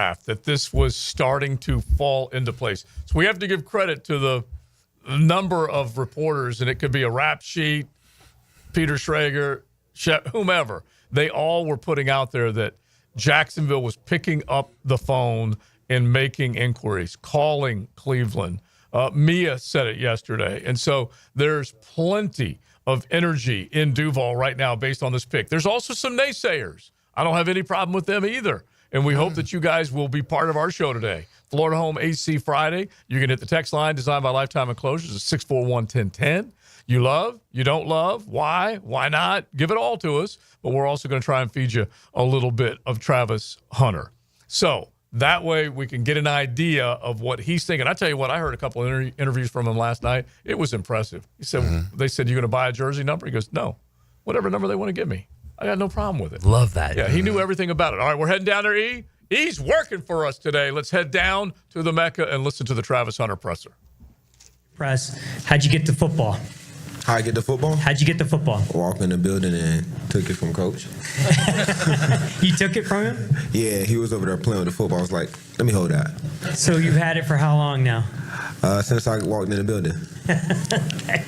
draft that this was starting to fall into place. So we have to give credit to the number of reporters, and it could be a rap sheet, Peter Schrager, whomever. They all were putting out there that Jacksonville was picking up the phone and making inquiries, calling Cleveland. Mia said it yesterday. And so there's plenty of energy in Duval right now based on this pick. There's also some naysayers. I don't have any problem with them either. And we hope that you guys will be part of our show today. Florida Home AC Friday. You can hit the text line designed by Lifetime Enclosures at 641-1010. You love, you don't love, why not? Give it all to us. But we're also going to try and feed you a little bit of Travis Hunter. So that way we can get an idea of what he's thinking. I tell you what, I heard a couple of interviews from him last night. It was impressive. He said, They said, you going to buy a jersey number? He goes, no, whatever number they want to give me. I got no problem with it. Love that. Yeah, he knew everything about it. All right, we're heading down there, E. E's working for us today. Let's head down to the Mecca and listen to the Travis Hunter presser. Press, how'd you get to football? How I get the football? How'd you get the football? Walked in the building and took it from Coach. You took it from him? Yeah, he was over there playing with the football. I was like, let me hold that. So you've had it for how long now? Since I walked in the building. Okay.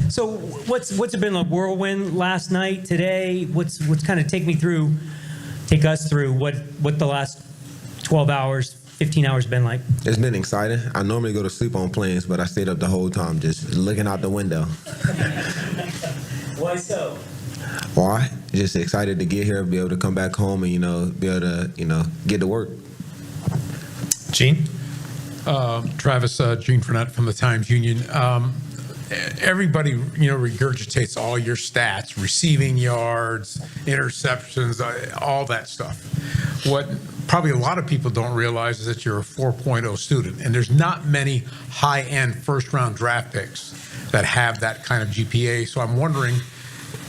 So what's it been, a whirlwind last night, today? What's kind of take us through what the last 12 hours, 15 hours been like? It's been exciting. I normally go to sleep on planes, but I stayed up the whole time just looking out the window. Why so? Why? Just excited to get here, be able to come back home and, be able to, get to work. Gene? Travis, Gene Fournette from the Times-Union. Everybody, regurgitates all your stats, receiving yards, interceptions, all that stuff. What probably a lot of people don't realize is that you're a 4.0 student, and there's not many high-end first-round draft picks that have that kind of GPA. So I'm wondering,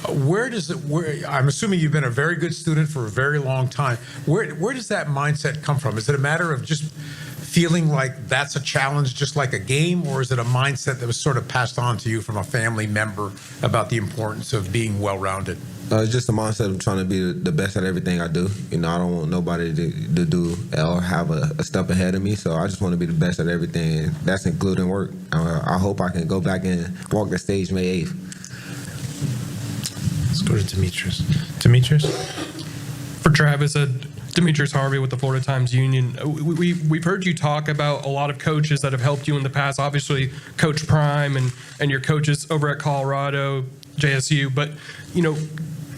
I'm assuming you've been a very good student for a very long time. Where does that mindset come from? Is it a matter of just feeling like that's a challenge, just like a game, or is it a mindset that was sort of passed on to you from a family member about the importance of being well-rounded? It's just a mindset of trying to be the best at everything I do. I don't want nobody to do or have a step ahead of me, so I just want to be the best at everything, and that's including work. I hope I can go back and walk the stage May 8th. Let's go to Demetrius. Demetrius? For Travis, Demetrius Harvey with the Florida Times-Union. We've heard you talk about a lot of coaches that have helped you in the past, obviously Coach Prime and your coaches over at Colorado, JSU, but,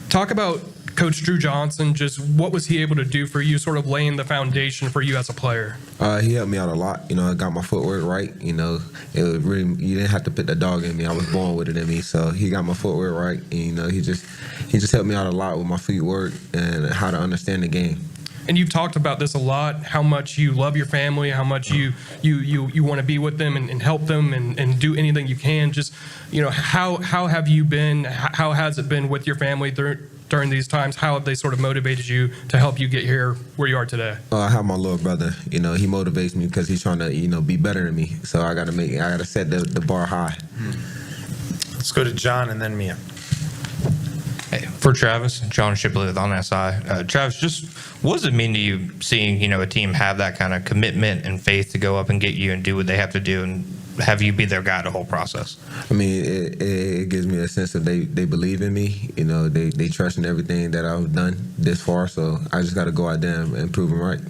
talk about Coach Drew Johnson. Just what was he able to do for you, sort of laying the foundation for you as a player? He helped me out a lot. I got my footwork right. It was really, you didn't have to put the dog in me. I was born with it in me. So he got my footwork right. And, he just helped me out a lot with my footwork and how to understand the game. And you've talked about this a lot, how much you love your family, how much you want to be with them and help them and do anything you can. Just, how have you been, how has it been with your family during these times? How have they sort of motivated you to help you get here where you are today? I have my little brother. He motivates me because he's trying to, be better than me. So I got to set the bar high. Let's go to John and then Mia. Hey, for Travis, John Shipley with On SI. Travis, just what does it mean to you seeing, a team have that kind of commitment and faith to go up and get you and do what they have to do and have you be their guy the whole process? I mean, it gives me a sense that they believe in me. They trust in everything that I've done this far. So I just got to go out there and prove them right.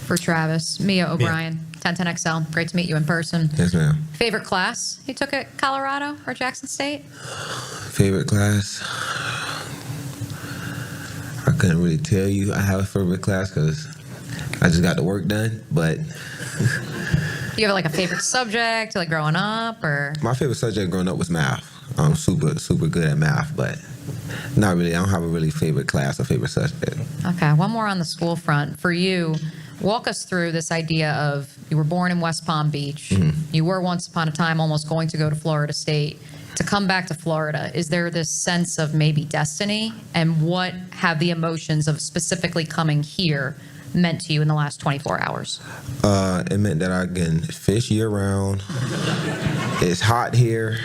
For Travis, Mia O'Brien, 1010XL. Great to meet you in person. Yes, ma'am. Favorite class you took at Colorado or Jackson State? Favorite class? I couldn't really tell you I have a favorite class because I just got the work done, but... Do you have a favorite subject growing up, or? My favorite subject growing up was math. I'm super good at math, but not really. I don't have a really favorite class or favorite subject. Okay, one more on the school front. For you, walk us through this idea of you were born in West Palm Beach. Mm-hmm. You were once upon a time almost going to go to Florida State. To come back to Florida, is there this sense of maybe destiny? And what have the emotions of specifically coming here meant to you in the last 24 hours? It meant that I can fish year-round. It's hot here.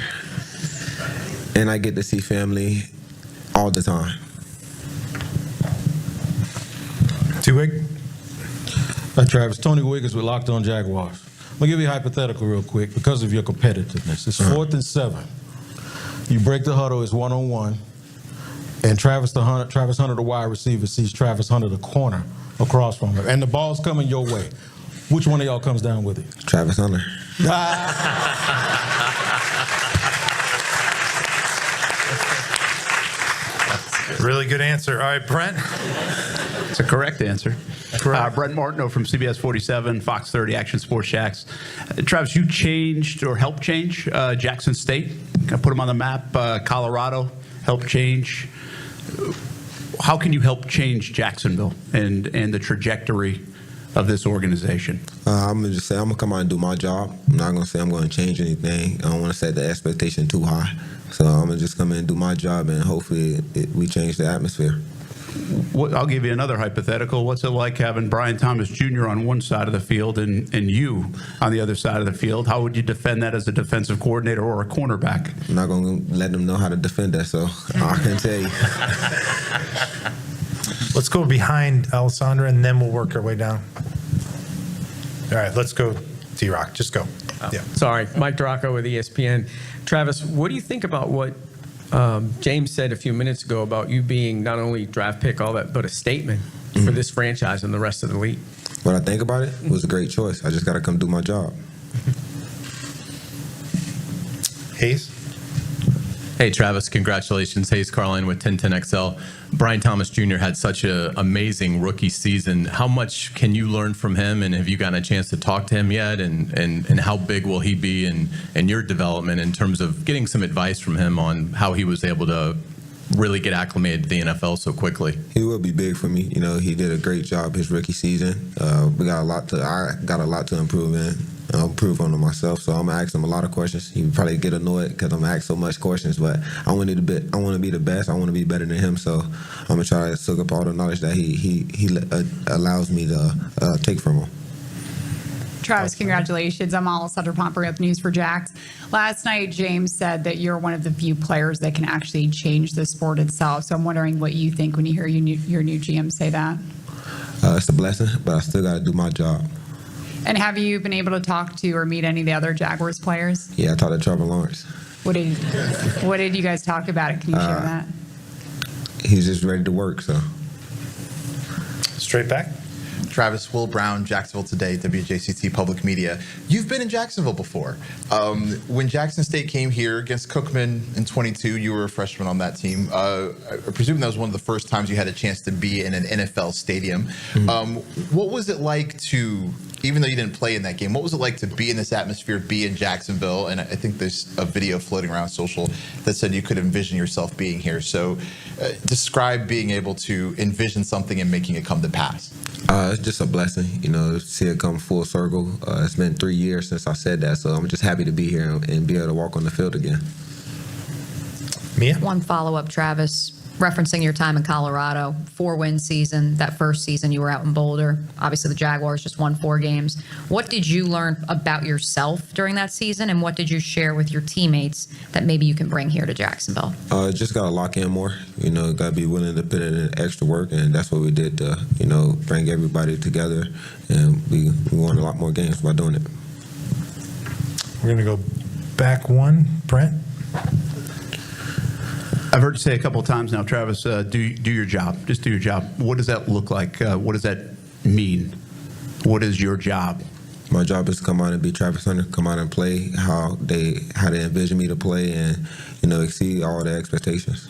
And I get to see family all the time. Two-Wig? Hi, Travis. Tony Wiggins with Locked On Jaguars. I'm going to give you a hypothetical real quick because of your competitiveness. It's 4th and 7. You break the huddle, it's one-on-one, and Travis Hunter, the wide receiver, sees Travis Hunter, the corner, across from him, and the ball's coming your way. Which one of y'all comes down with it? Travis Hunter. Really good answer. All right, Brent. It's a correct answer. Correct. Brent Martineau from CBS 47, Fox 30, Action Sports Shacks. Travis, you changed or helped change Jackson State. Put them on the map. Colorado helped change. How can you help change Jacksonville and the trajectory of this organization? I'm going to just say I'm going to come out and do my job. I'm not going to say I'm going to change anything. I don't want to set the expectation too high. So I'm going to just come in and do my job, and hopefully we change the atmosphere. I'll give you another hypothetical. What's it like having Brian Thomas Jr. on one side of the field and you on the other side of the field? How would you defend that as a defensive coordinator or a cornerback? I'm not going to let them know how to defend that, so I can tell you. Let's go behind Alessandra, and then we'll work our way down. All right, let's go, T-Rock. Just go. Yeah. Sorry, Mike Duraco with ESPN. Travis, what do you think about what James said a few minutes ago about you being not only draft pick, all that, but a statement for this franchise and the rest of the league? When I think about it, it was a great choice. I just got to come do my job. Hayes? Hey, Travis, congratulations. Hayes Carlin with 1010XL. Brian Thomas Jr. had such an amazing rookie season. How much can you learn from him, and have you gotten a chance to talk to him yet? And how big will he be in your development in terms of getting some advice from him on how he was able to really get acclimated to the NFL so quickly? He will be big for me. You know, he did a great job his rookie season. I got a lot to improve in. Improve on myself, so I'm gonna ask him a lot of questions. He would probably get annoyed because I'm asking so much questions, but I want to be the best. I want to be better than him, so I'm gonna try to soak up all the knowledge that he allows me to take from him. Travis, congratulations. I'm Alessandra Pompery with News for Jax. Last night, James said that you're one of the few players that can actually change the sport itself. So I'm wondering what you think when you hear your new GM say that. It's a blessing, but I still got to do my job. And have you been able to talk to or meet any of the other Jaguars players? Yeah, I talked to Trevor Lawrence. What did you guys talk about? Can you share that? He's just ready to work, so. Straight back. Travis, Will Brown, Jacksonville Today, WJCT Public Media. You've been in Jacksonville before. When Jackson State came here against Cookman in 22, you were a freshman on that team. I presume that was one of the first times you had a chance to be in an NFL stadium. What was it like to, even though you didn't play in that game, what was it like to be in this atmosphere, be in Jacksonville? And I think there's a video floating around social that said you could envision yourself being here. So describe being able to envision something and making it come to pass. It's just a blessing, you know, to see it come full circle. It's been 3 years since I said that, so I'm just happy to be here and be able to walk on the field again. Mia? One follow-up, Travis, referencing your time in Colorado, 4-win season. That first season you were out in Boulder. Obviously, the Jaguars just won 4 games. What did you learn about yourself during that season, and what did you share with your teammates that maybe you can bring here to Jacksonville? Just got to lock in more. You know, got to be willing to put in extra work, and that's what we did to, you know, bring everybody together, and we won a lot more games by doing it. We're going to go back one. Brent? I've heard you say a couple of times now, Travis, do your job. Just do your job. What does that look like? What does that mean? What is your job? My job is to come out and be Travis Hunter, come out and play how they envision me to play, and, you know, exceed all their expectations.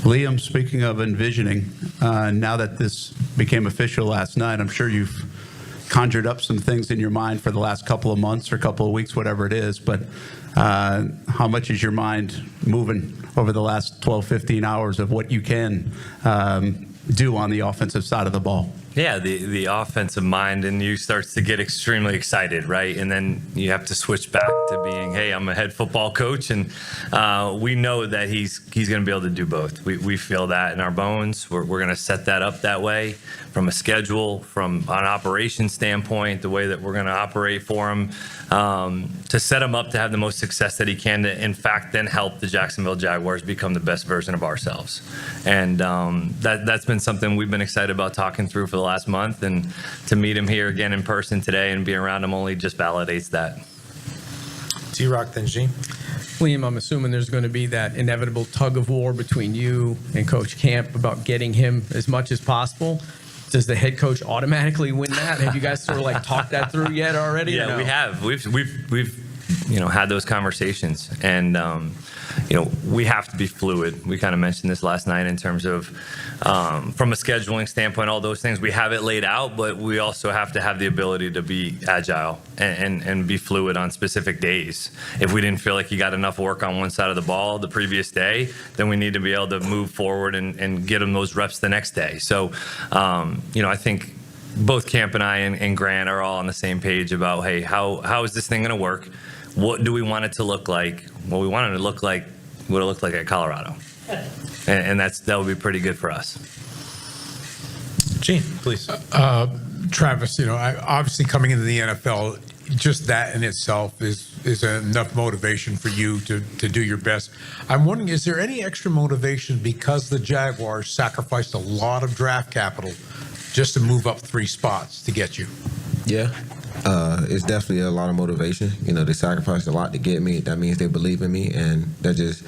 Liam, speaking of envisioning, now that this became official last night, I'm sure you've conjured up some things in your mind for the last couple of months or couple of weeks, whatever it is, but how much is your mind moving over the last 12, 15 hours of what you can do on the offensive side of the ball? Yeah, the offensive mind in you starts to get extremely excited, right? And then you have to switch back to being, hey, I'm a head football coach, and we know that he's going to be able to do both. We feel that in our bones. We're going to set that up that way from a schedule, from an operation standpoint, the way that we're going to operate for him, to set him up to have the most success that he can to, in fact, then help the Jacksonville Jaguars become the best version of ourselves. And that's been something we've been excited about talking through for the last month, and to meet him here again in person today and be around him only just validates that. T-Rock, then Gene. Liam, I'm assuming there's going to be that inevitable tug of war between you and Coach Camp about getting him as much as possible. Does the head coach automatically win that? Have you guys sort of like talked that through yet already? Yeah, we have. We've had those conversations, and we have to be fluid. We kind of mentioned this last night in terms of from a scheduling standpoint, all those things. We have it laid out, but we also have to have the ability to be agile and be fluid on specific days. If we didn't feel like you got enough work on one side of the ball the previous day, then we need to be able to move forward and get them those reps the next day. So, I think both Camp and I and Grant are all on the same page about, hey, how is this thing going to work? What do we want it to look like? Well, we want it to look like what it looked like at Colorado. And that would be pretty good for us. Gene, please. Travis, obviously coming into the NFL, just that in itself is enough motivation for you to do your best. I'm wondering, is there any extra motivation because the Jaguars sacrificed a lot of draft capital just to move up 3 spots to get you? Yeah. It's definitely a lot of motivation. They sacrificed a lot to get me. That means they believe in me, and that just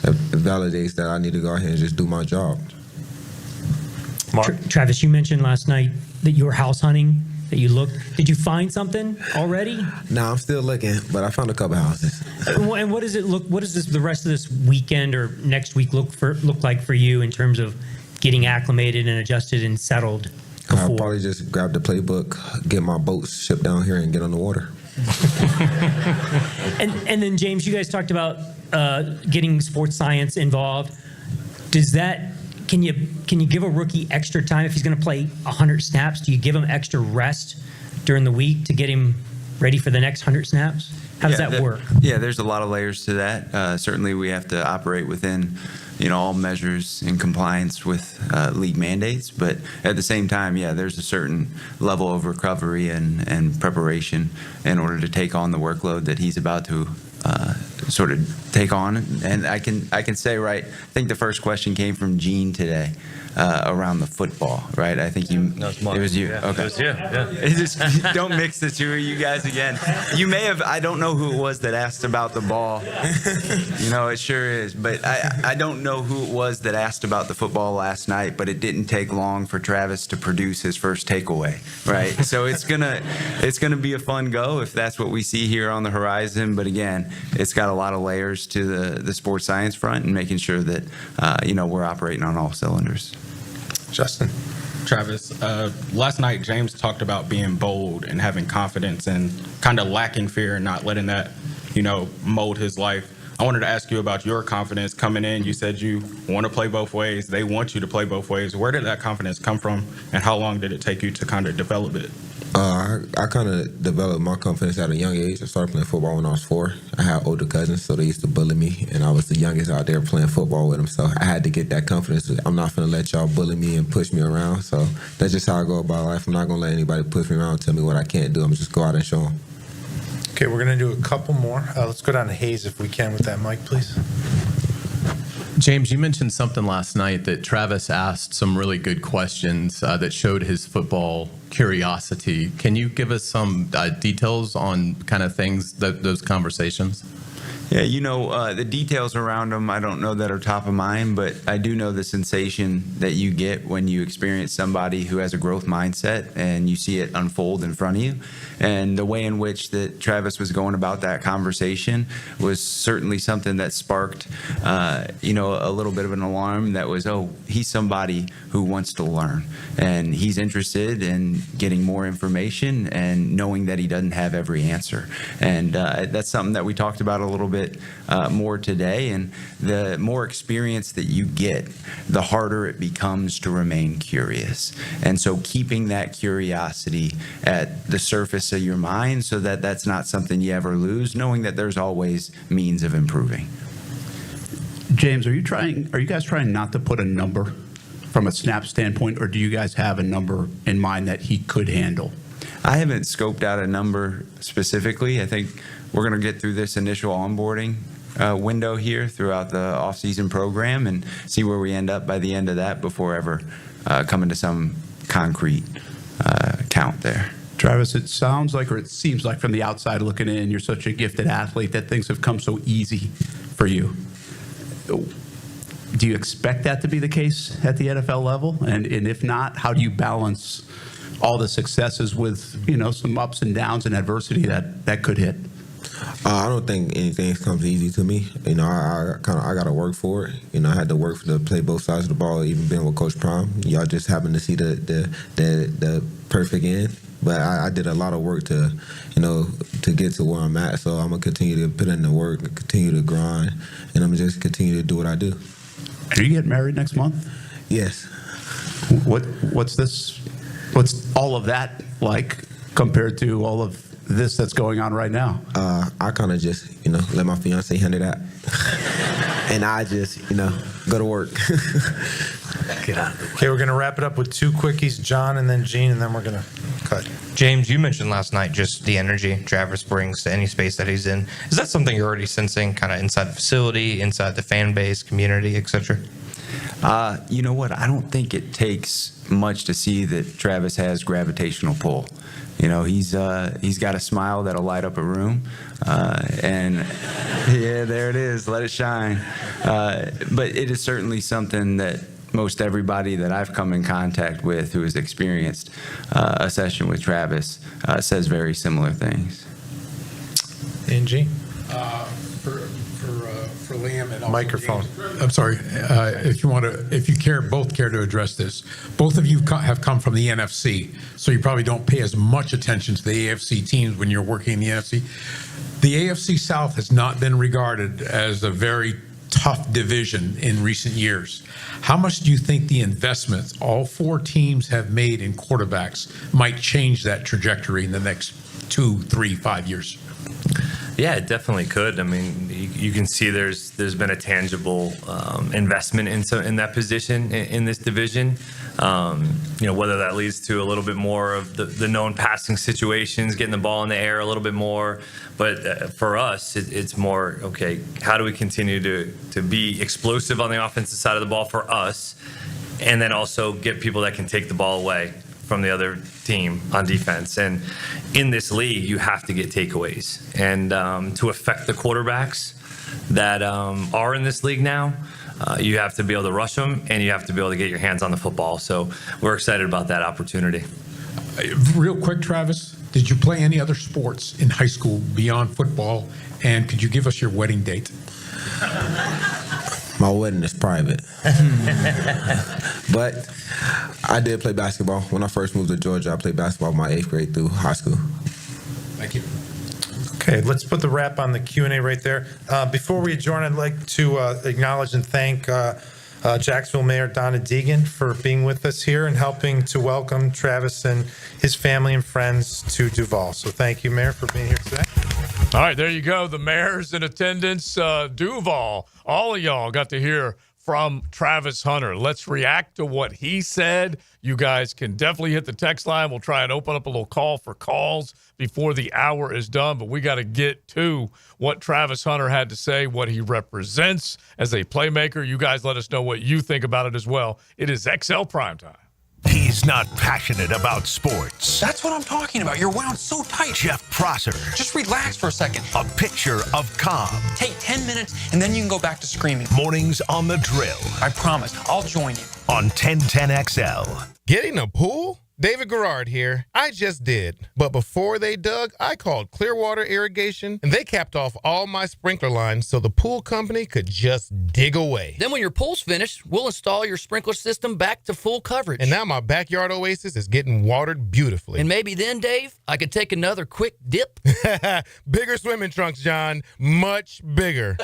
validates that I need to go ahead and just do my job. Travis, you mentioned last night that you were house hunting, that you looked. Did you find something already? No, I'm still looking, but I found a couple houses. And what does it look? What does the rest of this weekend or next week look like for you in terms of getting acclimated and adjusted and settled? I'll probably just grab the playbook, get my boats shipped down here, and get on the water. And then James, you guys talked about getting sports science involved. Does that? Can you give a rookie extra time if he's going to play 100 snaps? Do you give him extra rest during the week to get him ready for the next 100 snaps? How does that work? Yeah, there's a lot of layers to that. Certainly, we have to operate within, all measures in compliance with league mandates. But at the same time, there's a certain level of recovery and preparation in order to take on the workload that he's about to sort of take on. And I can say, right, I think the first question came from Gene today around the football, right? I think it was you. Yeah, okay. It was you. Yeah. Just don't mix the two of you guys again. You may have, I don't know who it was that asked about the ball. It sure is. But I don't know who it was that asked about the football last night, but it didn't take long for Travis to produce his first takeaway, right? So it's gonna be a fun go if that's what we see here on the horizon. But again, it's got a lot of layers to the sports science front and making sure that, we're operating on all cylinders. Justin. Travis, last night James talked about being bold and having confidence and kind of lacking fear and not letting that, mold his life. I wanted to ask you about your confidence coming in. You said you want to play both ways. They want you to play both ways. Where did that confidence come from, and how long did it take you to kind of develop it? I kind of developed my confidence at a young age. I started playing football when I was 4. I had older cousins, so they used to bully me, and I was the youngest out there playing football with them. So I had to get that confidence. I'm not going to let y'all bully me and push me around. So that's just how I go about life. I'm not going to let anybody push me around and tell me what I can't do. I'm just go out and show them. Okay, we're going to do a couple more. Let's go down to Hayes if we can with that mic, please. James, you mentioned something last night that Travis asked some really good questions that showed his football curiosity. Can you give us some details on kind of things, those conversations? Yeah, the details around them, I don't know that are top of mind, but I do know the sensation that you get when you experience somebody who has a growth mindset and you see it unfold in front of you. And the way in which that Travis was going about that conversation was certainly something that sparked, a little bit of an alarm that was, he's somebody who wants to learn. And he's interested in getting more information and knowing that he doesn't have every answer. And that's something that we talked about a little bit more today. And the more experience that you get, the harder it becomes to remain curious. And so keeping that curiosity at the surface of your mind so that that's not something you ever lose, knowing that there's always means of improving. James, are you guys trying not to put a number from a snap standpoint, or do you guys have a number in mind that he could handle? I haven't scoped out a number specifically. I think we're going to get through this initial onboarding window here throughout the off-season program and see where we end up by the end of that before ever coming to some concrete count there. Travis, it sounds like, or it seems like from the outside looking in, you're such a gifted athlete that things have come so easy for you. Do you expect that to be the case at the NFL level? And if not, how do you balance all the successes with, some ups and downs and adversity that could hit? I don't think anything comes easy to me. I got to work for it. I had to work to play both sides of the ball, even being with Coach Prime. Y'all just happen to see the perfect end. But I did a lot of work to get to where I'm at. So I'm gonna continue to put in the work, continue to grind, and I'm just continue to do what I do. Are you getting married next month? Yes. What's all of that like compared to all of this that's going on right now? I kind of just let my fiance handle that, and I just go to work. Get out of the way. Okay, we're going to wrap it up with 2 quickies, John and then Gene, and then we're going to cut. James, you mentioned last night just the energy Travis brings to any space that he's in. Is that something you're already sensing kind of inside the facility, inside the fan base, community, etc.? You know what? I don't think it takes much to see that Travis has gravitational pull. He's got a smile that'll light up a room, and yeah, there it is. Let it shine. But it is certainly something that most everybody that I've come in contact with who has experienced a session with Travis says very similar things. Angie? For Liam and also Microphone. James. I'm sorry, if you both care to address this. Both of you have come from the NFC, so you probably don't pay as much attention to the AFC teams when you're working in the NFC. The AFC South has not been regarded as a very tough division in recent years. How much do you think the investments all 4 teams have made in quarterbacks might change that trajectory in the next 2, 3, 5 years? Yeah, it definitely could. I mean, you can see there's been a tangible investment in that position in this division. Whether that leads to a little bit more of the known passing situations, getting the ball in the air a little bit more. But for us, it's more, okay, how do we continue to be explosive on the offensive side of the ball for us, and then also get people that can take the ball away from the other team on defense. And in this league, you have to get takeaways. And to affect the quarterbacks that are in this league now, you have to be able to rush them, and you have to be able to get your hands on the football. So we're excited about that opportunity. Real quick, Travis, did you play any other sports in high school beyond football? And could you give us your wedding date? My wedding is private. But I did play basketball. When I first moved to Georgia, I played basketball my 8th grade through high school. Thank you. Okay, let's put the wrap on the Q&A right there. Before we adjourn, I'd like to acknowledge and thank Jacksonville Mayor Donna Deegan for being with us here and helping to welcome Travis and his family and friends to Duval. So thank you, Mayor, for being here today. All right, there you go. The mayor's in attendance. Duval, all of y'all got to hear from Travis Hunter. Let's react to what he said. You guys can definitely hit the text line. We'll try and open up a little call for calls before the hour is done, but we got to get to what Travis Hunter had to say, what he represents as a playmaker. You guys let us know what you think about it as well. It is XL Primetime. He's not passionate about sports. That's what I'm talking about. You're wound so tight. Jeff Prosser. Just relax for a second. A picture of calm. Take 10 minutes, and then you can go back to screaming. Mornings on the Drill. I promise. I'll join you. On 1010XL. Getting a pool? David Garrard here. I just did. But before they dug, I called Clearwater Irrigation, and they capped off all my sprinkler lines so the pool company could just dig away. Then when your pool's finished, we'll install your sprinkler system back to full coverage. And now my backyard oasis is getting watered beautifully. And maybe then, Dave, I could take another quick dip. Bigger swimming trunks, John. Much bigger.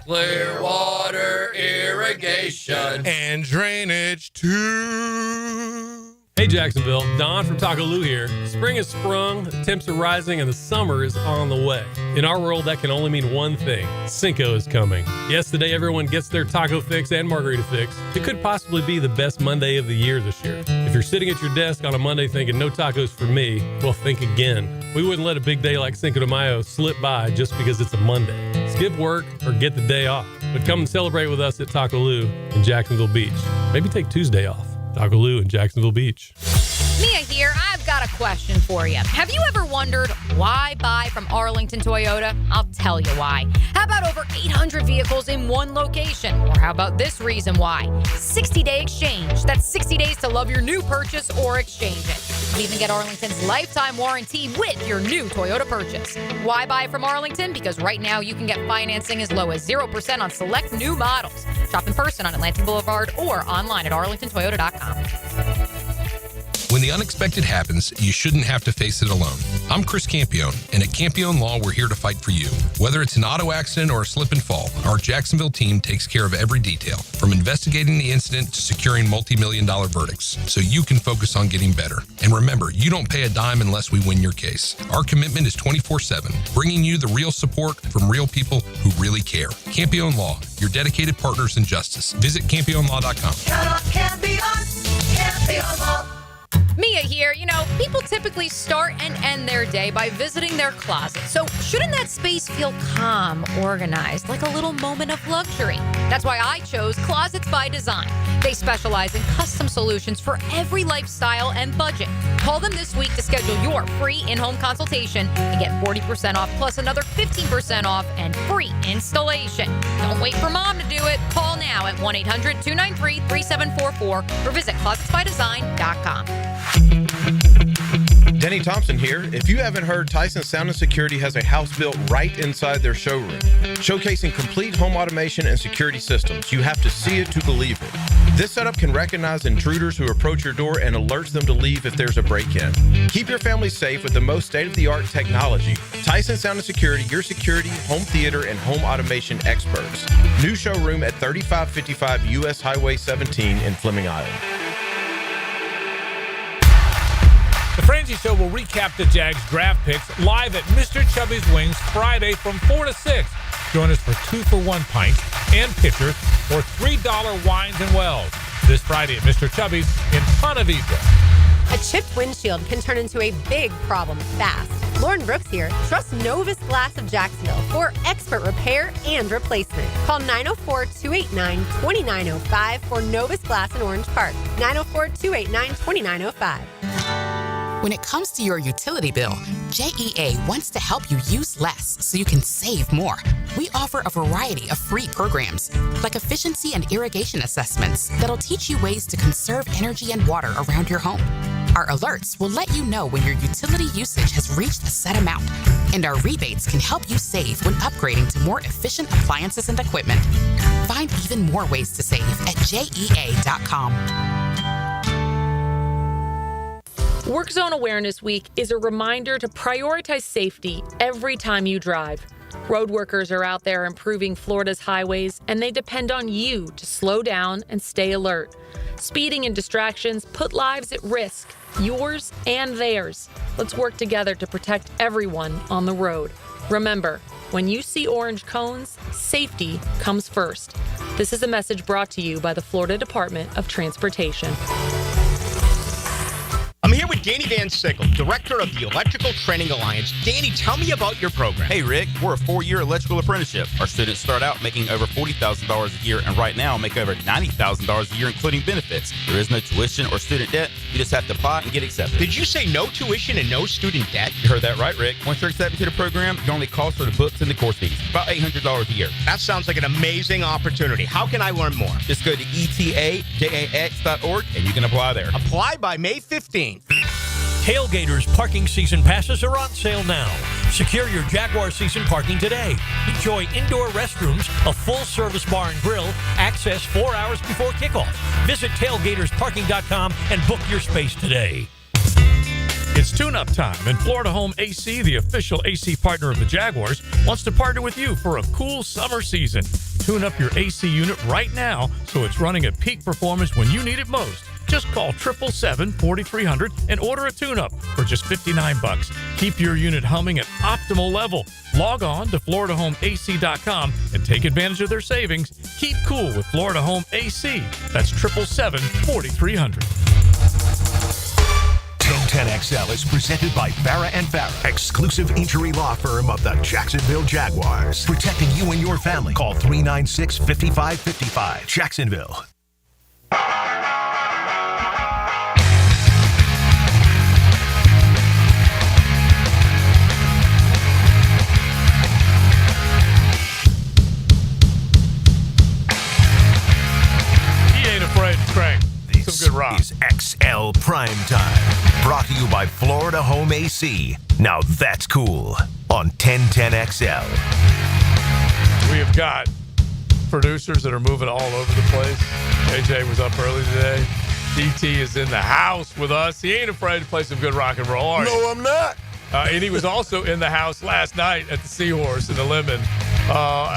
Clearwater Irrigation. And drainage, too. Hey Jacksonville, Don from Taco Lou here. Spring has sprung, temps are rising, and the summer is on the way. In our world, that can only mean one thing. Cinco is coming. Yes, today everyone gets their taco fix and margarita fix. It could possibly be the best Monday of the year this year. If you're sitting at your desk on a Monday thinking no tacos for me, well, think again. We wouldn't let a big day like Cinco de Mayo slip by just because it's a Monday. Skip work or get the day off. But come and celebrate with us at Taco Lou in Jacksonville Beach. Maybe take Tuesday off. Taco Lou in Jacksonville Beach. Mia here. I've got got a question for you. Have you ever wondered why buy from Arlington Toyota? I'll tell you why. How about over 800 vehicles in one location? Or how about this reason why? 60-day exchange. That's 60 days to love your new purchase or exchange it. You even get Arlington's lifetime warranty with your new Toyota purchase. Why buy from Arlington? Because right now you can get financing as low as 0% on select new models. Shop in person on Atlantic Boulevard or online at arlingtontoyota.com. When the unexpected happens, you shouldn't have to face it alone. I'm Chris Campione, and at Campione Law, we're here to fight for you. Whether it's an auto accident or a slip and fall, our Jacksonville team takes care of every detail, from investigating the incident to securing multi-million-dollar verdicts, so you can focus on getting better. And remember, you don't pay a dime unless we win your case. Our commitment is 24/7, bringing you the real support from real people who really care. Campione Law, your dedicated partners in justice. Visit CampioneLaw.com. Count on Campione, Campione Law. Mia here. You know, people typically start and end their day by visiting their closet. So shouldn't that space feel calm, organized, like a little moment of luxury? That's why I chose Closets by Design. They specialize in custom solutions for every lifestyle and budget. Call them this week to schedule your free in-home consultation and get 40% off plus another 15% off and free installation. Don't wait for mom to do it. Call now at 1-800-293-3744 or visit closetsbydesign.com. Denny Thompson here. If you haven't heard, Tyson Sound and Security has a house built right inside their showroom, showcasing complete home automation and security systems. You have to see it to believe it. This setup can recognize intruders who approach your door and alerts them to leave if there's a break-in. Keep your family safe with the most state-of-the-art technology. Tyson Sound and Security, your security, home theater, and home automation experts. New showroom at 3555 U.S. Highway 17 in Fleming Island. The Frangie Show will recap the Jags draft picks live at Mr. Chubby's Wings Friday from 4 to 6. Join us for 2-for-1 pints and pitchers or $3 wines and wells this Friday at Mr. Chubby's in Ponte Vedra. A chipped windshield can turn into a big problem fast. Lauren Brooks here. Trust Novus Glass of Jacksonville for expert repair and replacement. Call 904-289-2905 for Novus Glass in Orange Park. 904-289-2905. When it comes to your utility bill, JEA wants to help you use less so you can save more. We offer a variety of free programs, like efficiency and irrigation assessments that'll teach you ways to conserve energy and water around your home. Our alerts will let you know when your utility usage has reached a set amount, and our rebates can help you save when upgrading to more efficient appliances and equipment. Find even more ways to save at JEA.com. Work Zone Awareness Week is a reminder to prioritize safety every time you drive. Road workers are out there improving Florida's highways, and they depend on you to slow down and stay alert. Speeding and distractions put lives at risk, yours and theirs. Let's work together to protect everyone on the road. Remember, when you see orange cones, safety comes first. This is a message brought to you by the Florida Department of Transportation. I'm here with Danny Van Sickle, director of the Electrical Training Alliance. Danny, tell me about your program. Hey, Rick, we're a 4-year electrical apprenticeship. Our students start out making over $40,000 a year, and right now make over $90,000 a year, including benefits. There is no tuition or student debt. You just have to apply and get accepted. Did you say no tuition and no student debt? You heard that right, Rick. Once you're accepted to the program, your only cost for the books and the course fees, about $800 a year. That sounds like an amazing opportunity. How can I learn more? Just go to etajax.org, and you can apply there. Apply by May 15th. Tailgaters parking season passes are on sale now. Secure your Jaguar season parking today. Enjoy indoor restrooms, a full-service bar and grill, access 4 hours before kickoff. Visit tailgatorsparking.com and book your space today. It's tune-up time, and Florida Home AC, the official AC partner of the Jaguars, wants to partner with you for a cool summer season. Tune up your AC unit right now so it's running at peak performance when you need it most. Just call 777-4300 and order a tune-up for just $59. Keep your unit humming at optimal level. Log on to FloridaHomeAC.com and take advantage of their savings. Keep cool with Florida Home AC. That's 777-4300. 1010XL is presented by Farah & Farah, exclusive injury law firm of the Jacksonville Jaguars. Protecting you and your family. Call 396-5555. Jacksonville. XL Primetime. Brought to you by Florida Home AC. Now that's cool on 1010XL. We have got producers that are moving all over the place. AJ was up early today. DT is in the house with us. He ain't afraid to play some good rock and roll, are you? No, I'm not. And he was also in the house last night at the Seahorse in the Lemon.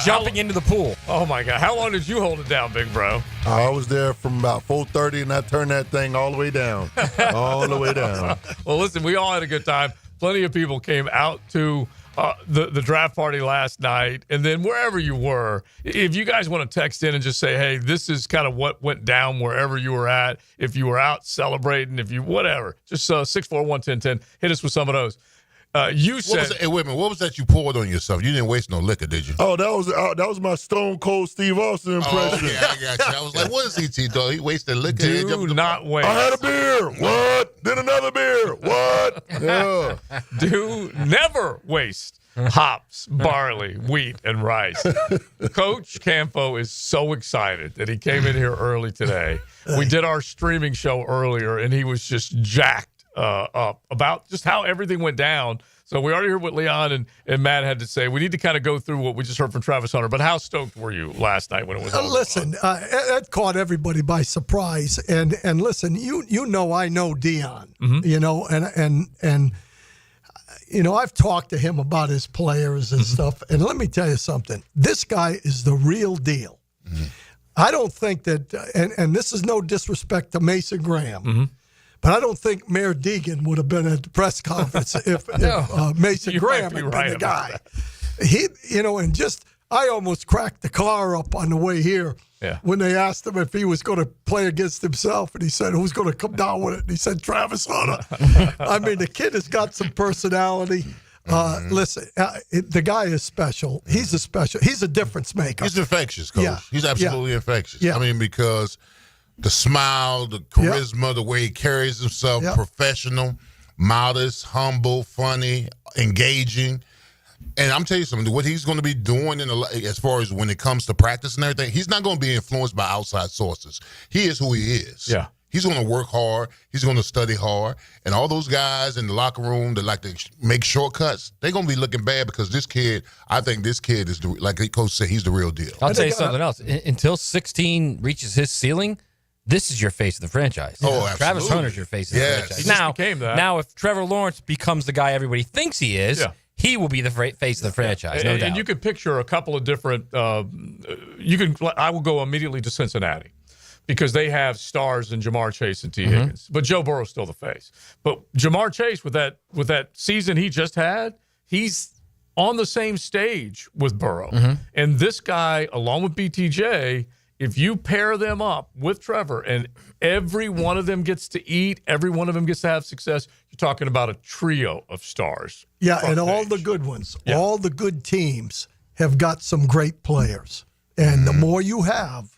Jumping into the pool. Oh, my God. How long did you hold it down, big bro? I was there from about 4:30, and I turned that thing all the way down. All the way down. Well, listen, we all had a good time. Plenty of people came out to the draft party last night. And then wherever you were, if you guys want to text in and just say, hey, this is kind of what went down wherever you were at. If you were out celebrating, if you whatever, just 641-1010. Hit us with some of those. You said, hey, wait a minute. What was that you poured on yourself? You didn't waste no liquor, did you? Oh, that was my Stone Cold Steve Austin impression. Oh, okay, I got you. I was like, what is he doing? He wasted liquor. Do not waste. I had a beer. What? Then another beer. What? Yeah. Do never waste hops, barley, wheat, and rice. Coach Campo is so excited that he came in here early today. We did our streaming show earlier, and he was just jacked up about just how everything went down. So we already heard what Leon and Matt had to say. We need to kind of go through what we just heard from Travis Hunter. But how stoked were you last night when it was over? Listen, it caught everybody by surprise. And listen, you know I know Dion, you know, and you know, I've talked to him about his players and stuff. And let me tell you something. This guy is the real deal. I don't think that, and this is no disrespect to Mason Graham, but I don't think Mayor Deegan would have been at the press conference if Mason Graham had been the guy. He, you know, and just I almost cracked the car up on the way here when they asked him if he was going to play against himself, and he said, "Who's going to come down with it?" And he said, "Travis Hunter." I mean, the kid has got some personality. Listen, the guy is special. He's a difference maker. He's infectious, Coach. Yeah. He's absolutely infectious. Yeah. I mean, because the smile, the charisma, the way he carries himself, professional, modest, humble, funny, engaging. And I'm telling you something, what he's going to be doing as far as when it comes to practice and everything, he's not going to be influenced by outside sources. He is who he is. Yeah. He's going to work hard. He's going to study hard. And all those guys in the locker room that like to make shortcuts, they're going to be looking bad because this kid, I think this kid is, like the coach said, he's the real deal. I'll tell you something else. Until 16 reaches his ceiling, this is your face of the franchise. Oh, absolutely. Travis Hunter's your face of the franchise. He just became that. Now, if Trevor Lawrence becomes the guy everybody thinks he is, he will be the face of the franchise, no doubt. And you could picture a couple of different. I will go immediately to Cincinnati because they have stars in Jamar Chase and T. Higgins, but Joe Burrow's still the face. But Jamar Chase, with that season he just had, he's on the same stage with Burrow, and this guy, along with BTJ. If you pair them up with Trevor and every one of them gets to eat, every one of them gets to have success, you're talking about a trio of stars. Yeah, and all the good ones, all the good teams have got some great players. And the more you have,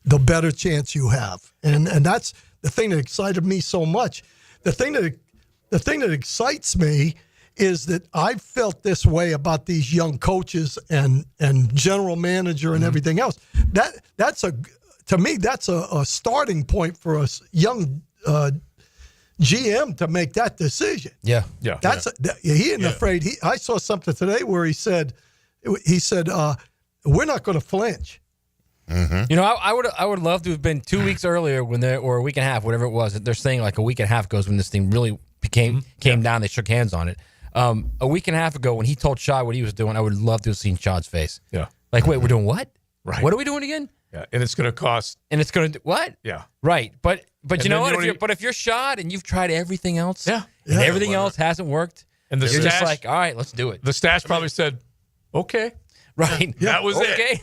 the better chance you have. And that's the thing that excited me so much. The thing that excites me is that I've felt this way about these young coaches and general manager and everything else. To me, that's a starting point for a young GM to make that decision. Yeah. He ain't afraid. I saw something today where he said, we're not going to flinch. You know, I would love to have been 2 weeks earlier or a week and a half, whatever it was. They're saying like a week and a half goes when this thing really came down. They shook hands on it. A week and a half ago when he told Shad what he was doing, I would love to have seen Shad's face. Yeah. Like, wait, we're doing what? Right. What are we doing again? Yeah. And it's going to cost. And it's going to what? Yeah. Right. But you know what? But if you're Shad and you've tried everything else, and Yeah. everything else hasn't worked, And the you're stash, just like, all right, let's do it. The stash probably said, okay. Right. That was okay.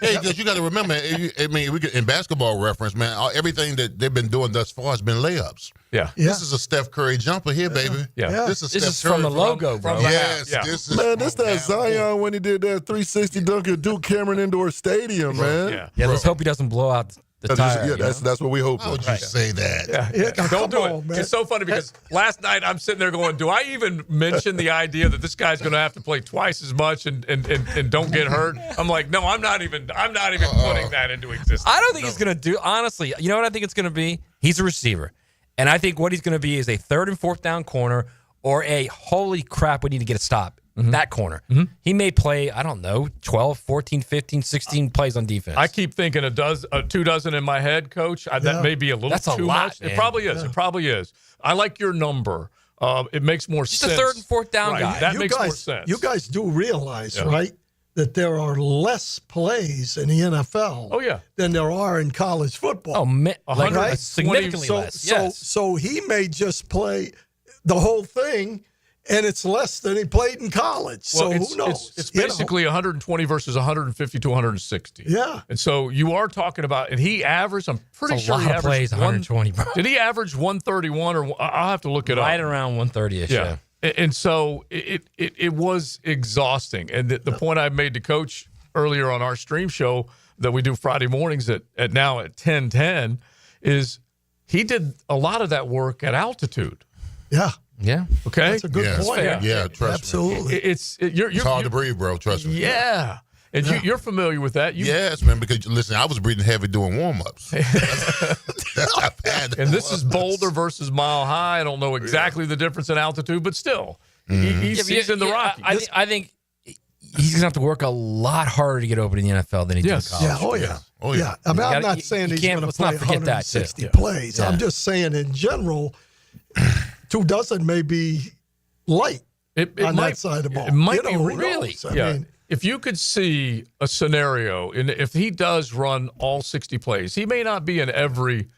Hey, because you got to remember, I mean, in basketball reference, man, everything that they've been doing thus far has been layups. Yeah. This is a Steph Curry jumper here, baby. Yeah. This is This Steph is Curry from the logo, bro. Yes. Yeah. This is man, from that Zion when he did that 360 dunk at Duke Cameron Indoor Stadium, man. Yeah, let's hope he doesn't blow out the tire. That's what we hope. How would you say that? Yeah. Don't do it. Man. It's so funny because last night I'm sitting there going, do I even mention the idea that this guy's going to have to play twice as much and don't get hurt? I'm like, no, I'm not even putting that into existence. I don't think he's going to do, honestly, you know what I think it's going to be? He's a receiver. And I think what he's going to be is a 3rd and 4th down corner or a holy crap, we need to get a stop. That corner. He may play, I don't know, 12, 14, 15, 16 plays on defense. I keep thinking 2 dozen in my head, Coach. That may be a little too much. Man. It probably is. It probably is. I like your number. It makes more sense. Just a 3rd and 4th down guy. That makes more sense. You guys do realize, right, that there are less plays in the NFL than there are in college football. Oh, significantly less. Yes. So he may just play the whole thing, and it's less than he played in college. Well, so who knows? It's basically 120 versus 150 to 160. Yeah. And so you are talking about, and he averaged, I'm pretty sure he averaged plays 120. Did he average 131 or I'll have to look it up. Right around 130-ish, yeah. And so it was exhausting. And the point I made to Coach earlier on our stream show that we do Friday mornings at 10:10 is he did a lot of that work at altitude. Yeah. Yeah. Okay. That's a good point. Yeah, trust Absolutely. me. It's hard to breathe, bro. Trust me. Yeah. And you're familiar with that. Yes, man, because, listen, I was breathing heavy doing warm-ups. That's how bad and this is Boulder versus Mile High. I don't know exactly the difference in altitude, but still, he's in the Rockies. I think he's going to have to work a lot harder to get open in the NFL than he did in college. Yeah, oh, yeah. I mean, I'm not saying he's going to play 160 plays. I'm just saying in general, 2 dozen may be light on that side of the ball. It might be really. I mean, if you could see a scenario, and if he does run all 60 plays, he may not be in every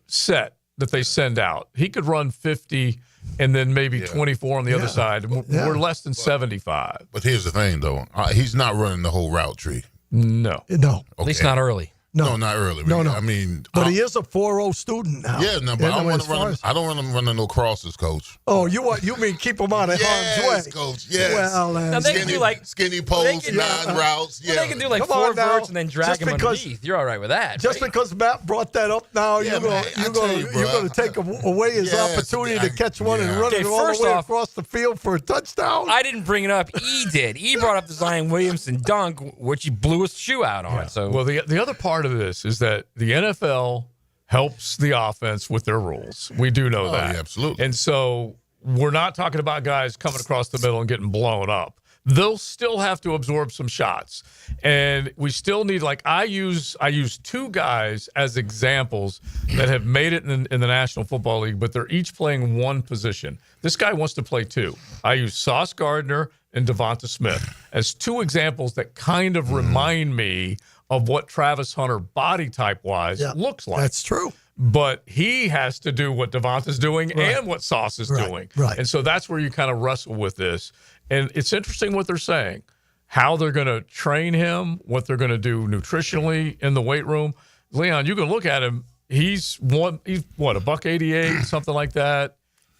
set that they send out. He could run 50 and then maybe 24 on the other side. We're less than 75. But here's the thing, though. He's not running the whole route tree. No. No. At least not early. No, not early. No. I mean, but he is a 4.0 student now. Yeah, no, but I don't want him running no crosses, Coach. Oh, you mean keep him out of harm's way? Coach. Yes. Well, now they can do like skinny posts, 9 routes. Yeah, they can do like 4 verts and then drag him underneath. You're all right with that. Just because Matt brought that up now, you're going to take away his opportunity to catch one and run it all the way across the field for a touchdown. I didn't bring it up. E did. E brought up the Zion Williamson dunk, which he blew his shoe out on. Yeah. So, well, the other part of this is that the NFL helps the offense with their rules. We do know that. Yeah, absolutely. And so we're not talking about guys coming across the middle and getting blown up. They'll still have to absorb some shots. And we still need, like, I use 2 guys as examples that have made it in the National Football League, but they're each playing one position. This guy wants to play 2. I use Sauce Gardner and Devonta Smith as 2 examples that kind of remind me of what Travis Hunter body type-wise looks like. That's true. But he has to do what Devonta's doing and what Sauce is doing. Right. And so that's where you kind of wrestle with this. And it's interesting what they're saying, how they're going to train him, what they're going to do nutritionally in the weight room. Leon, you can look at him. He's what, $188, something like that.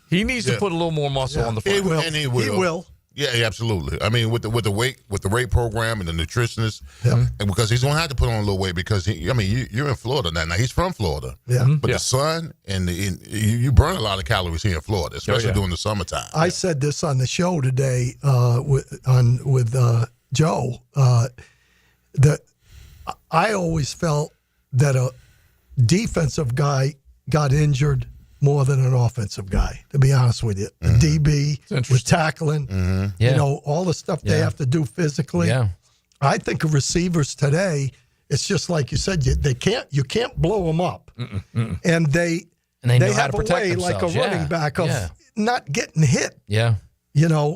He needs to put a little more muscle on the front. He will. Yeah, absolutely. I mean, with the weight program and the nutritionist, and because he's going to have to put on a little weight because you're in Florida now. Now he's from Florida, but the sun and you burn a lot of calories here in Florida, especially during the summertime. I said this on the show today with Joe that I always felt that a defensive guy got injured more than an offensive guy, to be honest with you. A DB with tackling, all the stuff they have to do physically. Yeah. I think of receivers today, it's just like you said, you can't blow them up. And they know how have to a protect way like a themselves. running back of not getting hit. Yeah.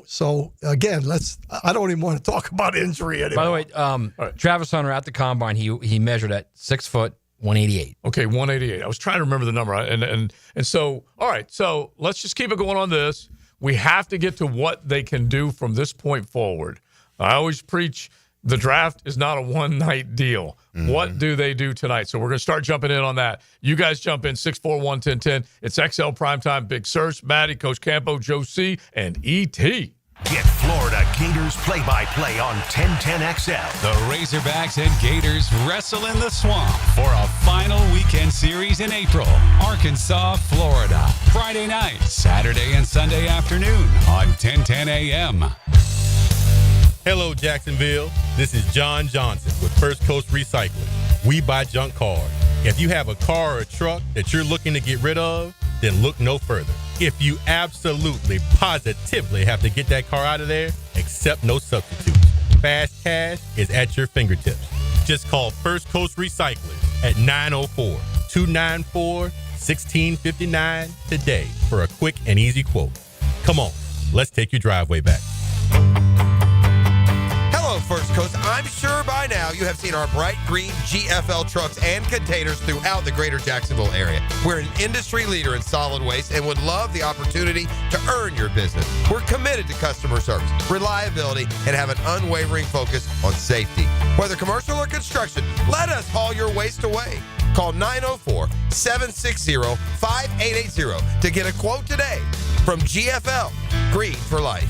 So again, I don't even want to talk about injury anymore. By the way, Travis Hunter at the combine, he measured at 6 foot. 188. Okay, 188. I was trying to remember the number. And so, all right, so let's just keep it going on this. We have to get to what they can do from this point forward. I always preach the draft is not a one-night deal. What do they do tonight? So we're going to start jumping in on that. You guys jump in, 641-1010. It's XL Primetime, Big Search, Maddie, Coach Campo, Joe C., and E.T. Get Florida Gators play-by-play on 1010XL. The Razorbacks and Gators wrestle in the swamp for a final weekend series in April. Arkansas, Florida. Friday night, Saturday and Sunday afternoon on 1010 AM. Hello, Jacksonville. This is John Johnson with First Coast Recycling. We buy junk cars. If you have a car or a truck that you're looking to get rid of, then look no further. If you absolutely, positively have to get that car out of there, accept no substitutes. Fast cash is at your fingertips. Just call First Coast Recycling at 904-294-1659 today for a quick and easy quote. Come on, let's take your driveway back. Hello, First Coast. I'm sure by now you have seen our bright green GFL trucks and containers throughout the greater Jacksonville area. We're an industry leader in solid waste and would love the opportunity to earn your business. We're committed to customer service, reliability, and have an unwavering focus on safety. Whether commercial or construction, let us haul your waste away. Call 904-760-5880 to get a quote today from GFL, Green for Life.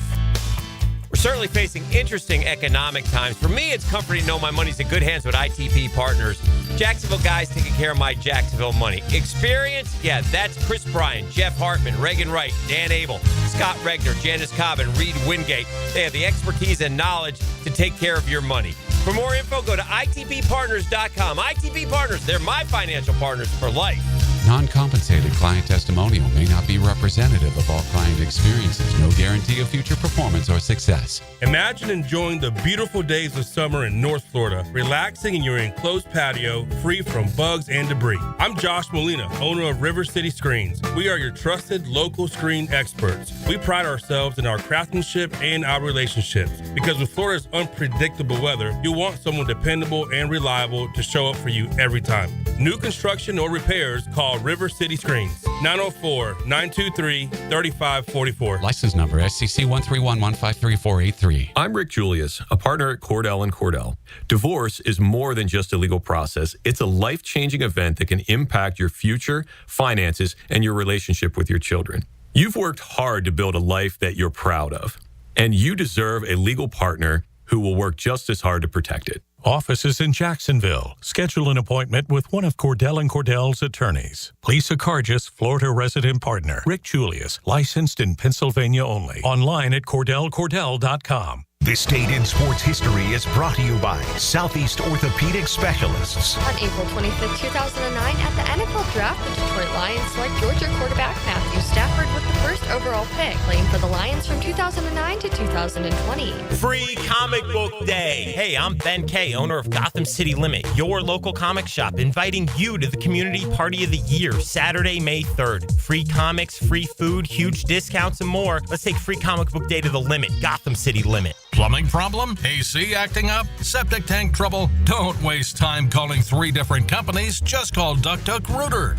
We're certainly facing interesting economic times. For me, it's comforting to know my money's in good hands with ITP Partners. Jacksonville guys taking care of my Jacksonville money. Experience? Yeah, that's Chris Bryan, Jeff Hartman, Reagan Wright, Dan Abel, Scott Regner, Janice Cobb, and Reed Wingate. They have the expertise and knowledge to take care of your money. For more info, go to itppartners.com. ITP Partners, they're my financial partners for life. Non-compensated client testimonial may not be representative of all client experiences. No guarantee of future performance or success. Imagine enjoying the beautiful days of summer in North Florida, relaxing in your enclosed patio, free from bugs and debris. I'm Josh Molina, owner of River City Screens. We are your trusted local screen experts. We pride ourselves in our craftsmanship and our relationships. Because with Florida's unpredictable weather, you want someone dependable and reliable to show up for you every time. New construction or repairs, call River City Screens, 904-923-3544. License number SCC 131153483. I'm Rick Julius, a partner at Cordell & Cordell. Divorce is more than just a legal process. It's a life-changing event that can impact your future, finances, and your relationship with your children. You've worked hard to build a life that you're proud of, and you deserve a legal partner who will work just as hard to protect it. Offices in Jacksonville. Schedule an appointment with one of Cordell & Cordell's attorneys. Lisa Cargis, Florida resident partner. Rick Julius, licensed in Pennsylvania only. Online at CordellCordell.com. This date in sports history is brought to you by Southeast Orthopedic Specialists. On April 25, 2009, at the NFL Draft, the Detroit Lions select Georgia quarterback Matthew Stafford with the first overall pick, playing for the Lions from 2009 to 2020. Free Comic Book Day. Hey, I'm Ben Kay, owner of Gotham City Limit, your local comic shop, inviting you to the Community Party of the Year, Saturday, May 3rd. Free comics, free food, huge discounts, and more. Let's take Free Comic Book Day to the limit. Gotham City Limit. Plumbing problem? AC acting up? Septic tank trouble? Don't waste time calling 3 different companies. Just call Duck Rooter.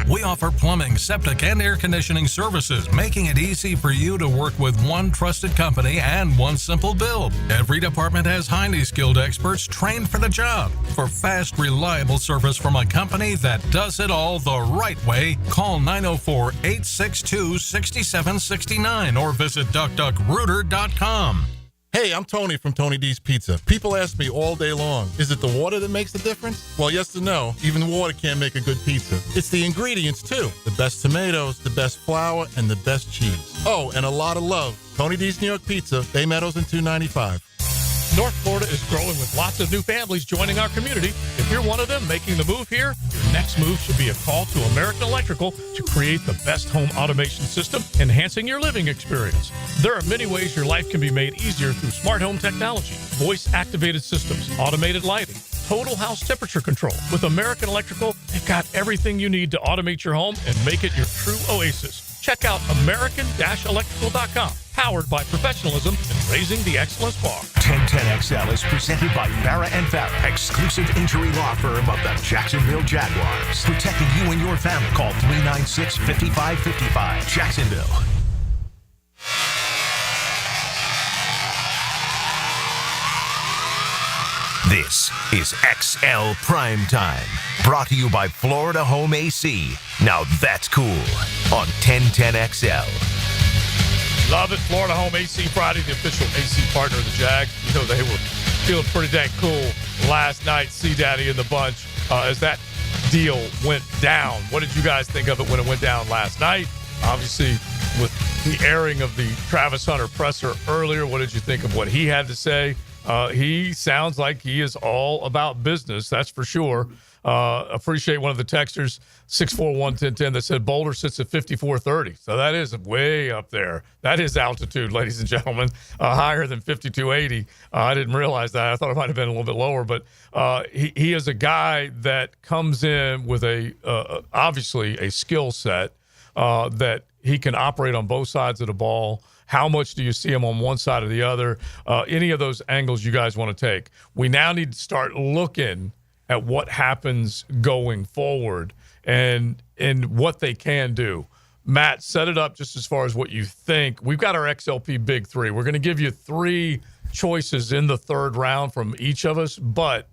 We offer plumbing, septic, and air conditioning services, making it easy for you to work with one trusted company and one simple bill. Every department has highly skilled experts trained for the job. For fast, reliable service from a company that does it all the right way, call 904-862-6769 or visit duckduckrooter.com. Hey, I'm Tony from Tony D's Pizza. People ask me all day long, is it the water that makes the difference? Well, yes and no. Even water can't make a good pizza. It's the ingredients, too. The best tomatoes, the best flour, and the best cheese. Oh, and a lot of love. Tony D's New York Pizza, Bay Meadows and 295. North Florida is growing with lots of new families joining our community. If you're one of them making the move here, your next move should be a call to American Electrical to create the best home automation system, enhancing your living experience. There are many ways your life can be made easier through smart home technology, voice-activated systems, automated lighting, total house temperature control. With American Electrical, they've got everything you need to automate your home and make it your true oasis. Check out American-Electrical.com. Powered by professionalism and raising the excellence bar. 1010XL is presented by Farah and Farah, exclusive injury law firm of the Jacksonville Jaguars. Protecting you and your family. Call 396-5555. Jacksonville. This is XL Primetime, brought to you by Florida Home AC. Now that's cool on 1010XL. Love it. Florida Home AC Friday, the official AC partner of the Jags. You know, they were feeling pretty dang cool last night, C-Daddy and the bunch, as that deal went down. What did you guys think of it when it went down last night? Obviously, with the airing of the Travis Hunter presser earlier, what did you think of what he had to say? He sounds like he is all about business, that's for sure. Appreciate one of the texters, 641-1010, that said Boulder sits at 5430. So that is way up there. That is altitude, ladies and gentlemen, higher than 5280. I didn't realize that. I thought it might have been a little bit lower, but he is a guy that comes in with obviously a skill set that he can operate on both sides of the ball. How much do you see him on one side or the other? Any of those angles you guys want to take. We now need to start looking at what happens going forward and what they can do. Matt, set it up just as far as what you think. We've got our XLP Big Three. We're going to give you 3 choices in the 3rd round from each of us, but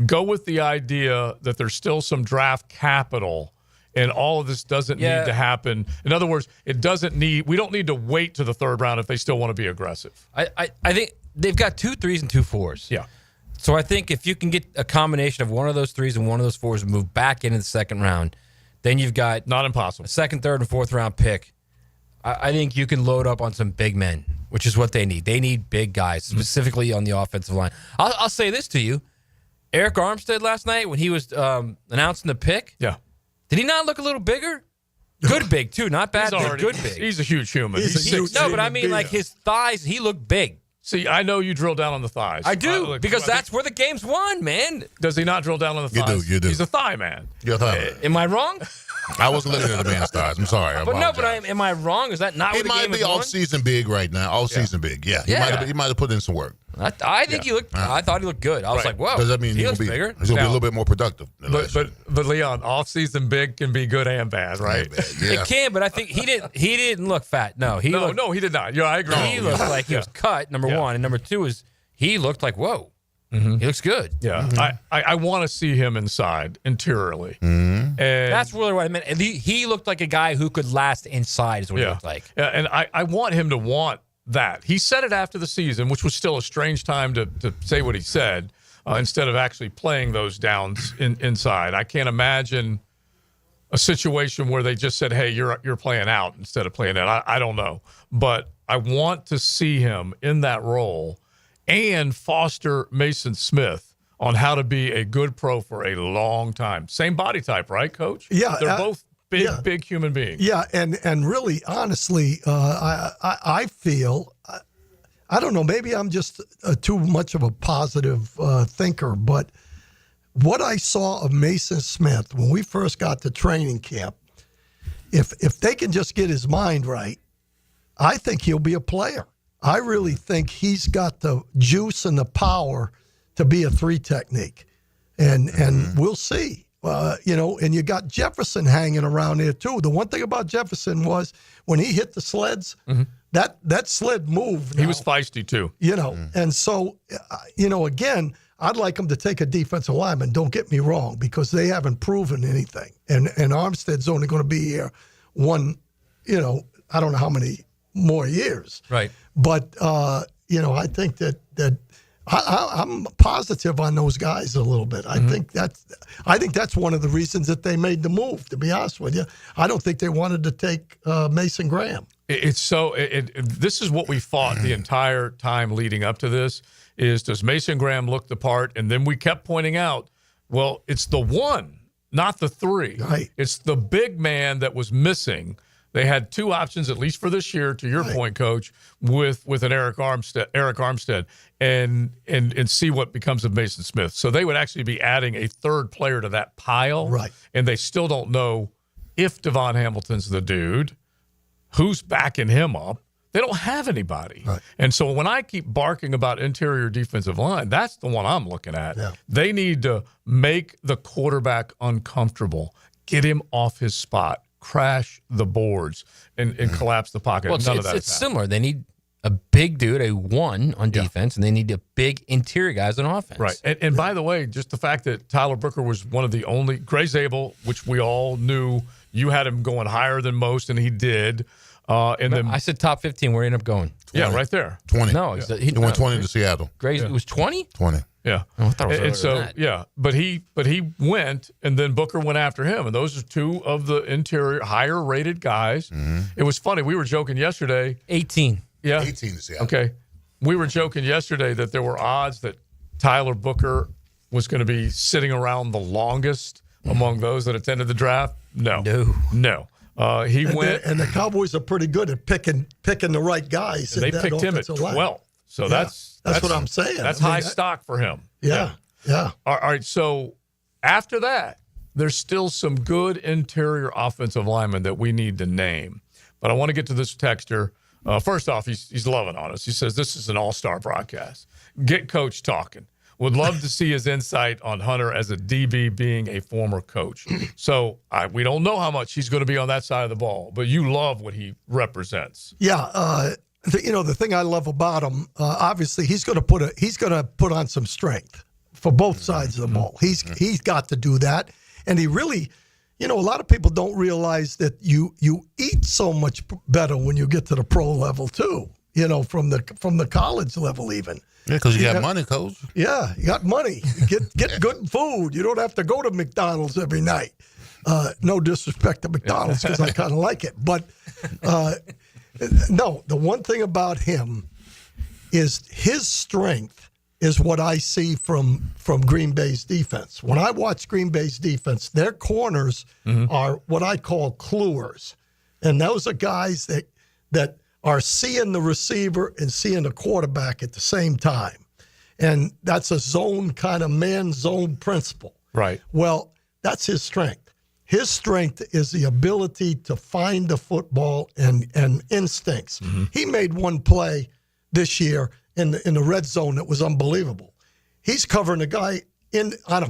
go with the idea that there's still some draft capital and all of this doesn't need to happen. In other words, we don't need to wait to the 3rd round if they still want to be aggressive. I think they've got 2 3s and 2 4s. Yeah. So I think if you can get a combination of one of those 3s and one of those 4s and move back into the 2nd round, then you've got not impossible. A 2nd, 3rd, and 4th round pick. I think you can load up on some big men, which is what they need. They need big guys, specifically on the offensive line. I'll say this to you. Eric Armstead last night, when he was announcing the pick, did he not look a little bigger? Good big, too. Not bad big, good big. He's a huge human. But I mean, like his thighs, he looked big. See, I know you drill down on the thighs. I do, because that's where the game's won, man. Does he not drill down on the thighs? You do. He's a thigh man. You're a thigh man. Am I wrong? I wasn't looking at the man's thighs. I'm sorry. Am I wrong? Is that not what the game is? He might be off-season big right now. Off-season big, yeah. He might have put in some work. I think he looked. I thought he looked good. I was like, "Whoa!" Does that mean he looks bigger? He's gonna be a little bit more productive. But Leon, off-season big can be good and bad, right? It can, but I think he didn't look fat. No, he did not. Yeah, I agree. He looked like he was cut. Number 1, and number 2 is he looked like whoa. Mm-hmm. He looks good. Yeah, I want to see him inside interiorly, and that's really what I meant. He looked like a guy who could last inside. Is what he looked like. Yeah, and I want him to want that. He said it after the season, which was still a strange time to say what he said, instead of actually playing those downs inside. I can't imagine a situation where they just said, "Hey, you're playing out," instead of playing in. I don't know, but I want to see him in that role and foster Mason Smith on how to be a good pro for a long time. Same body type, right, Coach? Yeah, they're both big human beings. Yeah, and really, honestly, I feel, I don't know, maybe I'm just too much of a positive thinker, but what I saw of Mason Smith when we first got to training camp, if they can just get his mind right, I think he'll be a player. I really think he's got the juice and the power to be a 3 technique, and we'll see. And you got Jefferson hanging around there too. The one thing about Jefferson was when he hit the sleds, that sled moved. He was feisty too. And so, again, I'd like him to take a defensive lineman. Don't get me wrong, because they haven't proven anything. And Armstead's only going to be here I don't know how many more years. Right. But, I think that I'm positive on those guys a little bit. I think that's one of the reasons that they made the move, to be honest with you. I don't think they wanted to take Mason Graham. This is what we fought the entire time leading up to this, is does Mason Graham look the part? And then we kept pointing out, well, it's the 1, not the 3. Right. It's the big man that was missing. They had 2 options, at least for this year, to your point, Coach, with an Eric Armstead, and see what becomes of Mason Smith. So they would actually be adding a 3rd player to that pile. Right. And they still don't know if Devon Hamilton's the dude, who's backing him up. They don't have anybody. Right. And so when I keep barking about interior defensive line, that's the one I'm looking at. Yeah. They need to make the quarterback uncomfortable, get him off his spot, crash the boards, and collapse the pocket. Well, None of that. It's similar. They need a big dude, a 1 on defense, and they need a big interior guys on offense. Right. And by the way, just the fact that Tyler Booker was one of the only, Gray Zabel, which we all knew you had him going higher than most, and he did. And then I said top 15. Where he ended up going? 20. Yeah, right there. 20. No, he went 20 to Seattle. Gray, it was 20. 20. Yeah. Oh, I thought it was earlier than that. But he went, and then Booker went after him, and those are 2 of the interior higher rated guys. It was funny. We were joking yesterday. 18. Yeah. 18 to Seattle. Okay. we were joking yesterday that there were odds that Tyler Booker was going to be sitting around the longest among those that attended the draft. No. He went, and the Cowboys are pretty good at picking the right guys. They picked him at 12. So that's what I'm saying. That's high stock for him. Yeah. All right. So after that, there's still some good interior offensive linemen that we need to name. But I want to get to this texter. First off, he's loving on us. He says, this is an all-star broadcast. Get Coach talking. Would love to see his insight on Hunter as a DB being a former coach. So we don't know how much he's going to be on that side of the ball, but you love what he represents. Yeah. The thing I love about him, obviously, he's going to put on some strength for both sides of the ball. He's got to do that. And he really, a lot of people don't realize that you eat so much better when you get to the pro level too. From the college level even. Yeah, because you got money, Coach. Yeah, you got money. Get good food. You don't have to go to McDonald's every night. No disrespect to McDonald's because I kind of like it, but no. The one thing about him is his strength is what I see from Green Bay's defense. When I watch Green Bay's defense, their corners are what I call cluers. And those are guys that are seeing the receiver and seeing the quarterback at the same time. And that's a zone kind of man zone principle. Right. Well, that's his strength. His strength is the ability to find the football and instincts. He made one play this year in the red zone that was unbelievable. He's covering a guy on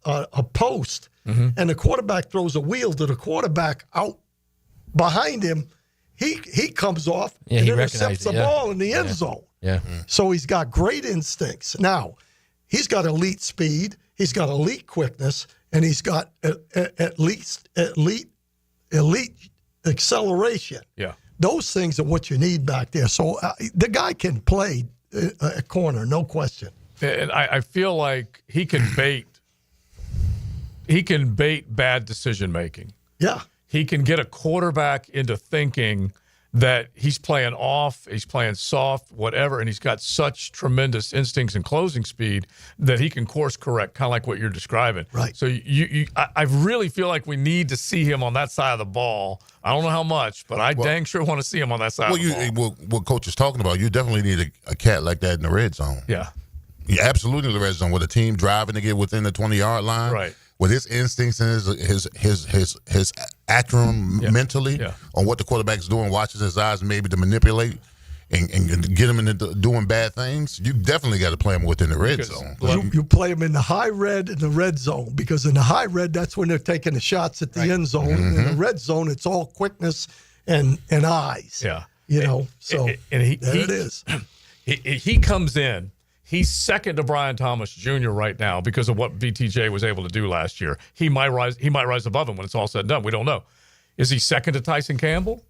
a post, and the quarterback throws a wheel to the quarterback out behind him. He comes off and intercepts the ball in the end zone. Yeah. So he's got great instincts. Now, he's got elite speed, he's got elite quickness, and he's got at least elite acceleration. Yeah. Those things are what you need back there. So the guy can play a corner, no question. And I feel like he can bait bad decision making. Yeah. He can get a quarterback into thinking that he's playing off, he's playing soft, whatever, and he's got such tremendous instincts and closing speed that he can course correct, kind of like what you're describing. Right. So I really feel like we need to see him on that side of the ball. I don't know how much, but I dang sure want to see him on that side of the ball. What Coach is talking about, you definitely need a cat like that in the red zone. Yeah. Yeah, absolutely in the red zone with a team driving to get within the 20-yard line. Right. With his instincts and his acumen mentally on what the quarterback's doing, watches his eyes maybe to manipulate and get him into doing bad things, you definitely got to play him within the red zone. You play him in the high red and the red zone, because in the high red, that's when they're taking the shots at the end zone. In the red zone, it's all quickness and eyes. Yeah. So and there it is. He comes in. He's second to Brian Thomas Jr. right now because of what BTJ was able to do last year. He might rise above him when it's all said and done. We don't know. Is he second to Tyson Campbell?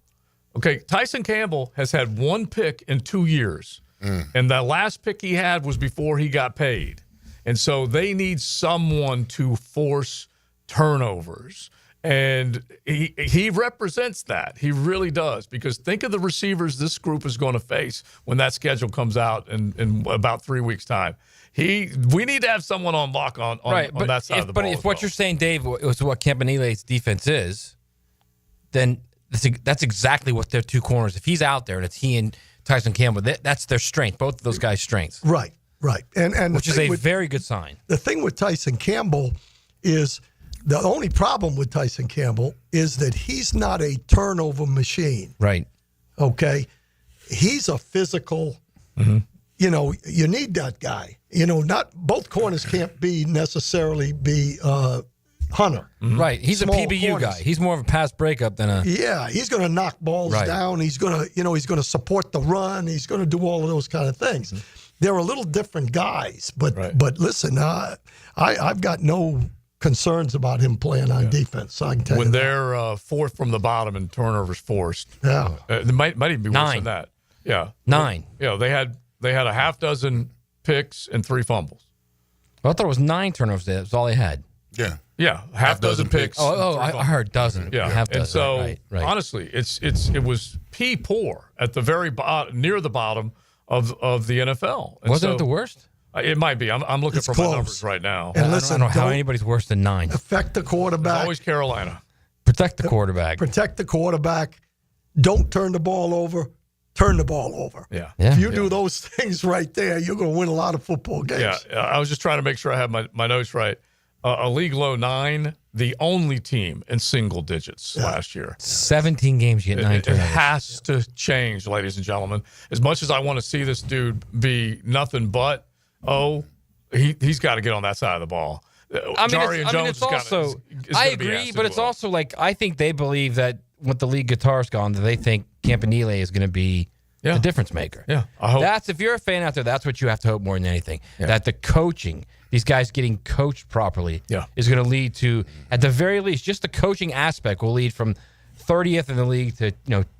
Okay, Tyson Campbell has had one pick in 2 years, and the last pick he had was before he got paid. And so they need someone to force turnovers. And he represents that. He really does. Because think of the receivers this group is going to face when that schedule comes out in about 3 weeks' time. We need to have someone on lock on that side of the ball. But if what you're saying, Dave, was what Campanile's defense is, then that's exactly what their two corners. If he's out there and it's he and Tyson Campbell, that's their strength. Both of those guys' strengths. Right. And which is a very good sign. The thing with Tyson Campbell is – the only problem with Tyson Campbell is that he's not a turnover machine. Right. Okay? He's a physical, you need that guy. Not both corners can't necessarily be Hunter. Right. He's Small a PBU corners. guy. He's more of a pass breakup than a. Yeah, he's going to knock balls down. He's going to, support the run. He's going to do all of those kind of things. They're a little different guys, but listen, I've got no concerns about him playing on defense. So I can tell when you they're fourth from the bottom in turnovers forced. Yeah, it might even be worse than that. Yeah, 9. They had a half dozen picks and 3 fumbles. Well, I thought it was 9 turnovers. That was all they had. Yeah, half dozen picks. I heard dozen. Yeah, half dozen. And so right. honestly, it was poor at the very bottom, near the bottom of the NFL. And Wasn't it the worst? It might be. I'm looking for my numbers right now. And listen, I don't know how anybody's worse than 9. Affect the quarterback. It's always Carolina. Protect the quarterback. Protect the quarterback. Don't turn the ball over. Turn the ball over. Yeah. If you do those things right there, you're going to win a lot of football games. Yeah. I was just trying to make sure I have my notes right. A league low 9, the only team in single digits last year. 17 games, you get 9 It turnovers. has to change, ladies and gentlemen. As much as I want to see this dude be nothing but, he's got to get on that side of the ball. It's also, I agree, but it's also like, I think they believe that with the league guitar's gone, that they think Campanile is going to be the difference maker. Yeah, I hope. If you're a fan out there, that's what you have to hope more than anything. Yeah. That the coaching, these guys getting coached properly, is going to lead to, at the very least, just the coaching aspect will lead from 30th in the league to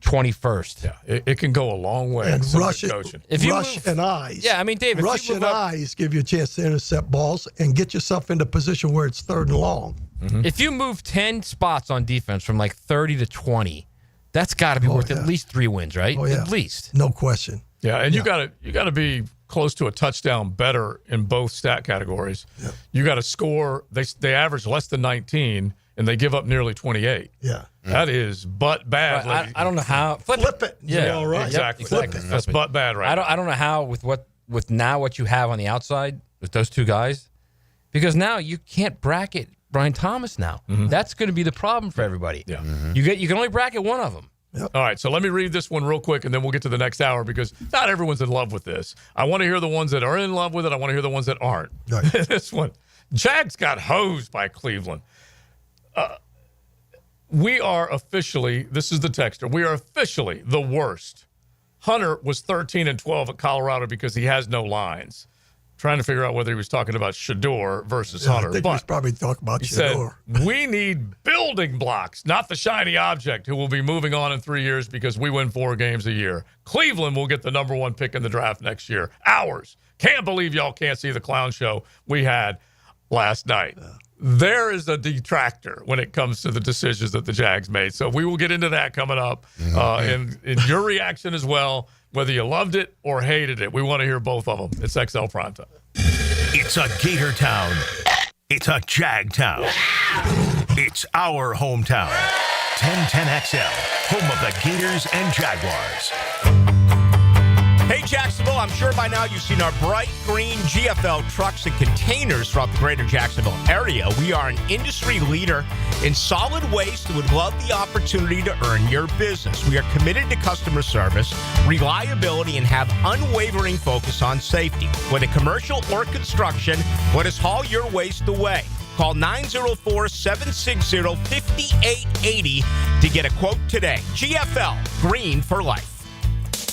21st. Yeah, it can go a long way. And rush coaching. and eyes. Yeah, I mean, David, rush and eyes give you a chance to intercept balls and get yourself into position where it's 3rd and long. Mm-hmm. If you move 10 spots on defense from like 30 to 20, that's got to be worth at least 3 wins, right? At least, no question. Yeah, and you got to be close to a touchdown better in both stat categories. Yeah. You got to score. They average less than 19, and they give up nearly 28. Yeah, that is butt bad. I don't know how flip it. Yeah, all right. Exactly. Flip it. That's butt bad, right? I don't know how with now what you have on the outside with those 2 guys, because now you can't bracket Brian Thomas now. Mm-hmm. That's going to be the problem for everybody. Yeah. Mm-hmm. You can only bracket one of them. Yep. All right, so let me read this one real quick, and then we'll get to the next hour because not everyone's in love with this. I want to hear the ones that are in love with it. I want to hear the ones that aren't. Right. This one. Jags got hosed by Cleveland. We are officially, this is the texter, we are officially the worst. Hunter was 13-12 at Colorado because he has no lines. Trying to figure out whether he was talking about Shador versus Hunter. I think he was probably talking about Shador. We need building blocks, not the shiny object who will be moving on in 3 years because we win 4 games a year. Cleveland will get the number 1 pick in the draft next year. Ours. Can't believe y'all can't see the clown show we had last night. There is a detractor when it comes to the decisions that the Jags made. So we will get into that coming up in your reaction as well, whether you loved it or hated it. We want to hear both of them. It's XL Primetime. It's a Gator Town. It's a Jag Town. It's our hometown. 1010XL, home of the Gators and Jaguars. Hey, Jacksonville, I'm sure by now you've seen our bright green GFL trucks and containers throughout the greater Jacksonville area. We are an industry leader in solid waste and would love the opportunity to earn your business. We are committed to customer service, reliability, and have unwavering focus on safety. Whether commercial or construction, let us haul your waste away. Call 904-760-5880 to get a quote today. GFL, green for life.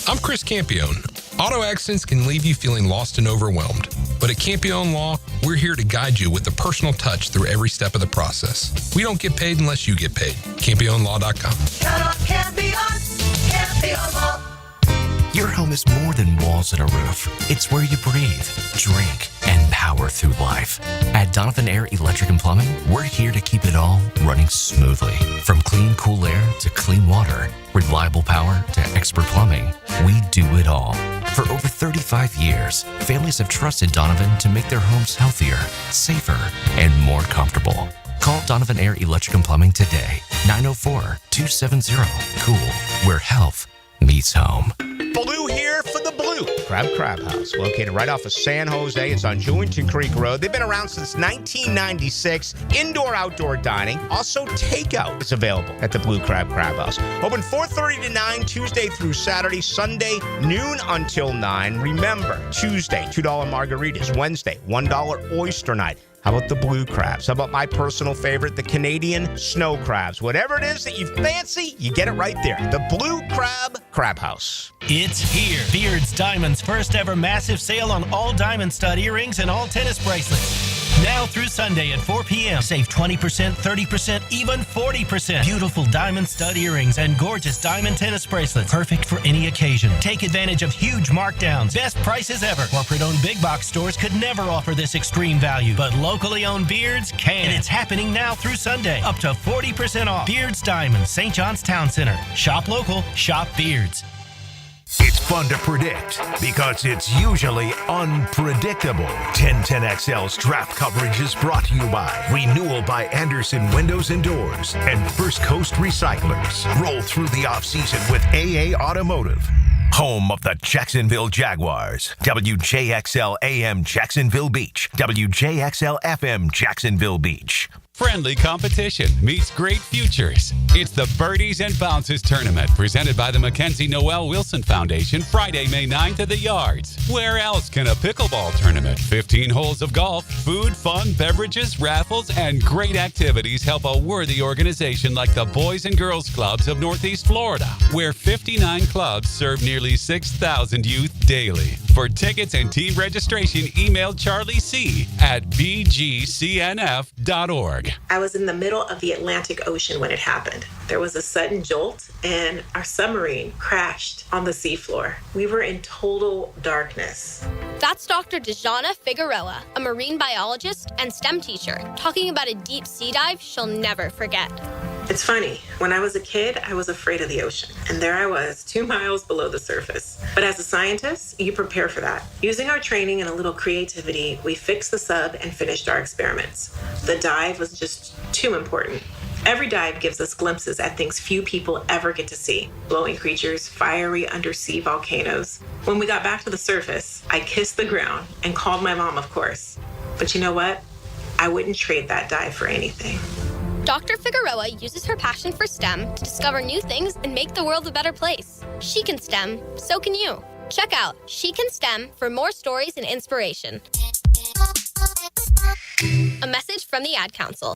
I'm Chris Campione. Auto accidents can leave you feeling lost and overwhelmed. But at Campione Law, we're here to guide you with a personal touch through every step of the process. We don't get paid unless you get paid. CampioneLaw.com. Count on Campione Law. Your home is more than walls and a roof. It's where you breathe, drink, and power through life. At Donovan Air Electric and Plumbing, we're here to keep it all running smoothly. From clean, cool air to clean water, reliable power to expert plumbing, we do it all. For over 35 years, families have trusted Donovan to make their homes healthier, safer, and more comfortable. Call Donovan Air Electric and Plumbing today. 904-270-COOL, where health meets home. Blue here for the Blue Crab House, located right off of San Jose. It's on Jewington Creek Road. They've been around since 1996. Indoor-outdoor dining. Also, takeout is available at the Blue Crab House. Open 4:30 to 9, Tuesday through Saturday. Sunday, noon until 9. Remember, Tuesday, $2 margaritas. Wednesday, $1 oyster night. How about the blue crabs? How about my personal favorite, the Canadian snow crabs? Whatever it is that you fancy, you get it right there. The Blue Crab House. It's here. Beard's Diamond's first ever massive sale on all diamond stud earrings and all tennis bracelets. Now through Sunday at 4 p.m. Save 20%, 30%, even 40%. Beautiful diamond stud earrings and gorgeous diamond tennis bracelets. Perfect for any occasion. Take advantage of huge markdowns. Best prices ever. Corporate-owned big box stores could never offer this extreme value, but locally owned Beards can. And it's happening now through Sunday. Up to 40% off. Beard's Diamond, St. John's Town Center. Shop local, shop Beards. It's fun to predict because it's usually unpredictable. 1010XL's draft coverage is brought to you by Renewal by Anderson Windows and Doors and First Coast Recyclers. Roll through the offseason with AA Automotive. Home of the Jacksonville Jaguars. WJXL AM Jacksonville Beach. WJXL FM Jacksonville Beach. Friendly competition meets great futures. It's the Birdies and Bounces Tournament presented by the Mackenzie Noel Wilson Foundation Friday, May 9th at the Yards. Where else can a pickleball tournament, 15 holes of golf, food, fun, beverages, raffles, and great activities help a worthy organization like the Boys and Girls Clubs of Northeast Florida, where 59 clubs serve nearly 6,000 youth daily. For tickets and team registration, email Charlie C. at bgcnf.org. I was in the middle of the Atlantic Ocean when it happened. There was a sudden jolt and our submarine crashed on the seafloor. We were in total darkness. That's Dr. Dejana Figueroa, a marine biologist and STEM teacher, talking about a deep sea dive she'll never forget. It's funny, when I was a kid, I was afraid of the ocean. And there I was, 2 miles below the surface. But as a scientist, you prepare for that. Using our training and a little creativity, we fixed the sub and finished our experiments. The dive was just too important. Every dive gives us glimpses at things few people ever get to see. Glowing creatures, fiery undersea volcanoes. When we got back to the surface, I kissed the ground and called my mom, of course. But you know what? I wouldn't trade that dive for anything. Dr. Figueroa uses her passion for STEM to discover new things and make the world a better place. She can STEM, so can you. Check out She Can STEM for more stories and inspiration. A message from the Ad Council.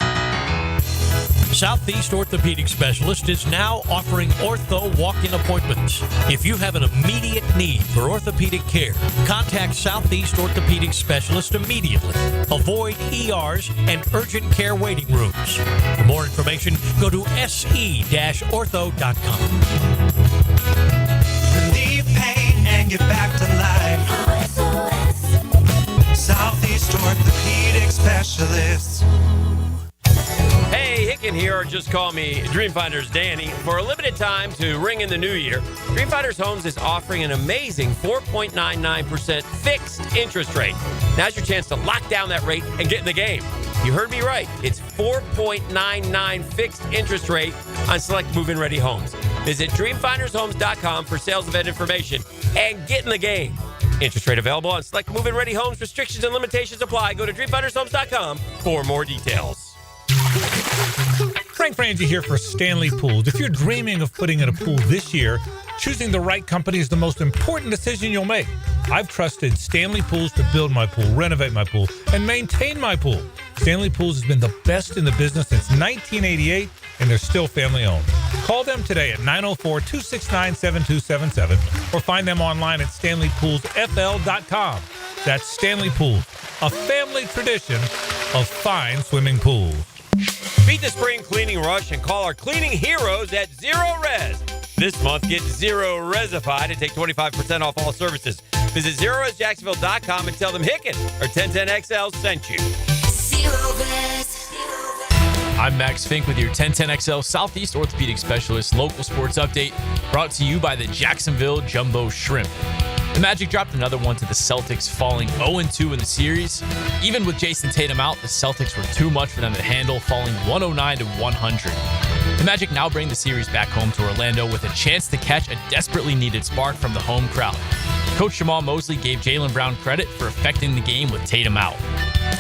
Southeast Orthopedic Specialist is now offering ortho walk-in appointments. If you have an immediate need for orthopedic care, contact Southeast Orthopedic Specialist immediately. Avoid ERs and urgent care waiting rooms. For more information, go to se-ortho.com. Relieve pain and get back to life. Southeast Orthopedic Specialists. Hey, Hicken here, or just call me Dreamfinders Danny. For a limited time to ring in the new year, Dreamfinders Homes is offering an amazing 4.99% fixed interest rate. Now's your chance to lock down that rate and get in the game. You heard me right. It's 4.99 fixed interest rate on select move-in ready homes. Visit dreamfindershomes.com for sales event information and get in the game. Interest rate available on select move-in ready homes. Restrictions and limitations apply. Go to dreamfindershomes.com for more details. Frank Frangie here for Stanley Pools. If you're dreaming of putting in a pool this year, choosing the right company is the most important decision you'll make. I've trusted Stanley Pools to build my pool, renovate my pool, and maintain my pool. Stanley Pools has been the best in the business since 1988, and they're still family owned. Call them today at 904-269-7277 or find them online at stanleypoolsfl.com. That's Stanley Pools, a family tradition of fine swimming pools. Beat the spring cleaning rush and call our cleaning heroes at Zero Res. This month, get Zero Resified and take 25% off all services. Visit ZeroResJacksonville.com and tell them Hicken or 1010XL sent you. Zero Res. I'm Max Fink with your 1010XL Southeast Orthopedic Specialist local sports update, brought to you by the Jacksonville Jumbo Shrimp. The Magic dropped another one to the Celtics, falling 0-2 in the series. Even with Jason Tatum out, the Celtics were too much for them to handle, falling 109-100. The Magic now bring the series back home to Orlando with a chance to catch a desperately needed spark from the home crowd. Coach Jamal Mosley gave Jaylen Brown credit for affecting the game with Tatum out.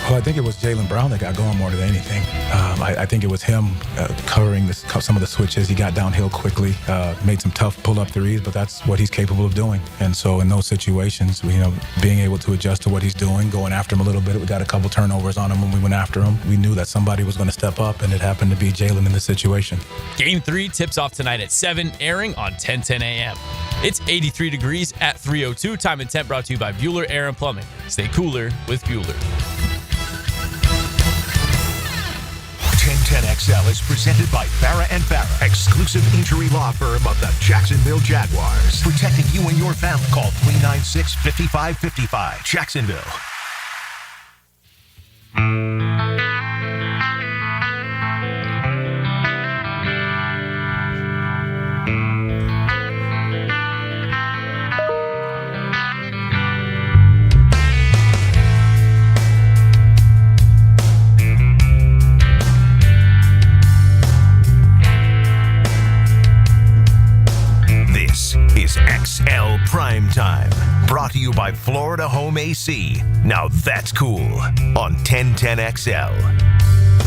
Well, I think it was Jaylen Brown that got going more than anything. I think it was him covering some of the switches. He got downhill quickly, made some tough pull-up threes, but that's what he's capable of doing. And so in those situations, being able to adjust to what he's doing, going after him a little bit. We got a couple turnovers on him when we went after him. We knew that somebody was going to step up, and it happened to be Jaylen in this situation. Game 3 tips off tonight at 7, airing on 1010 a.m. It's 83 degrees at 3:02. Time and temp brought to you by Bueller Air and Plumbing. Stay cooler with Bueller. 1010XL is presented by Farrah & Farrah, exclusive injury law firm of the Jacksonville Jaguars. Protecting you and your family. Call 396-5555. Jacksonville. brought to you by Florida Home AC. Now that's cool on 1010XL.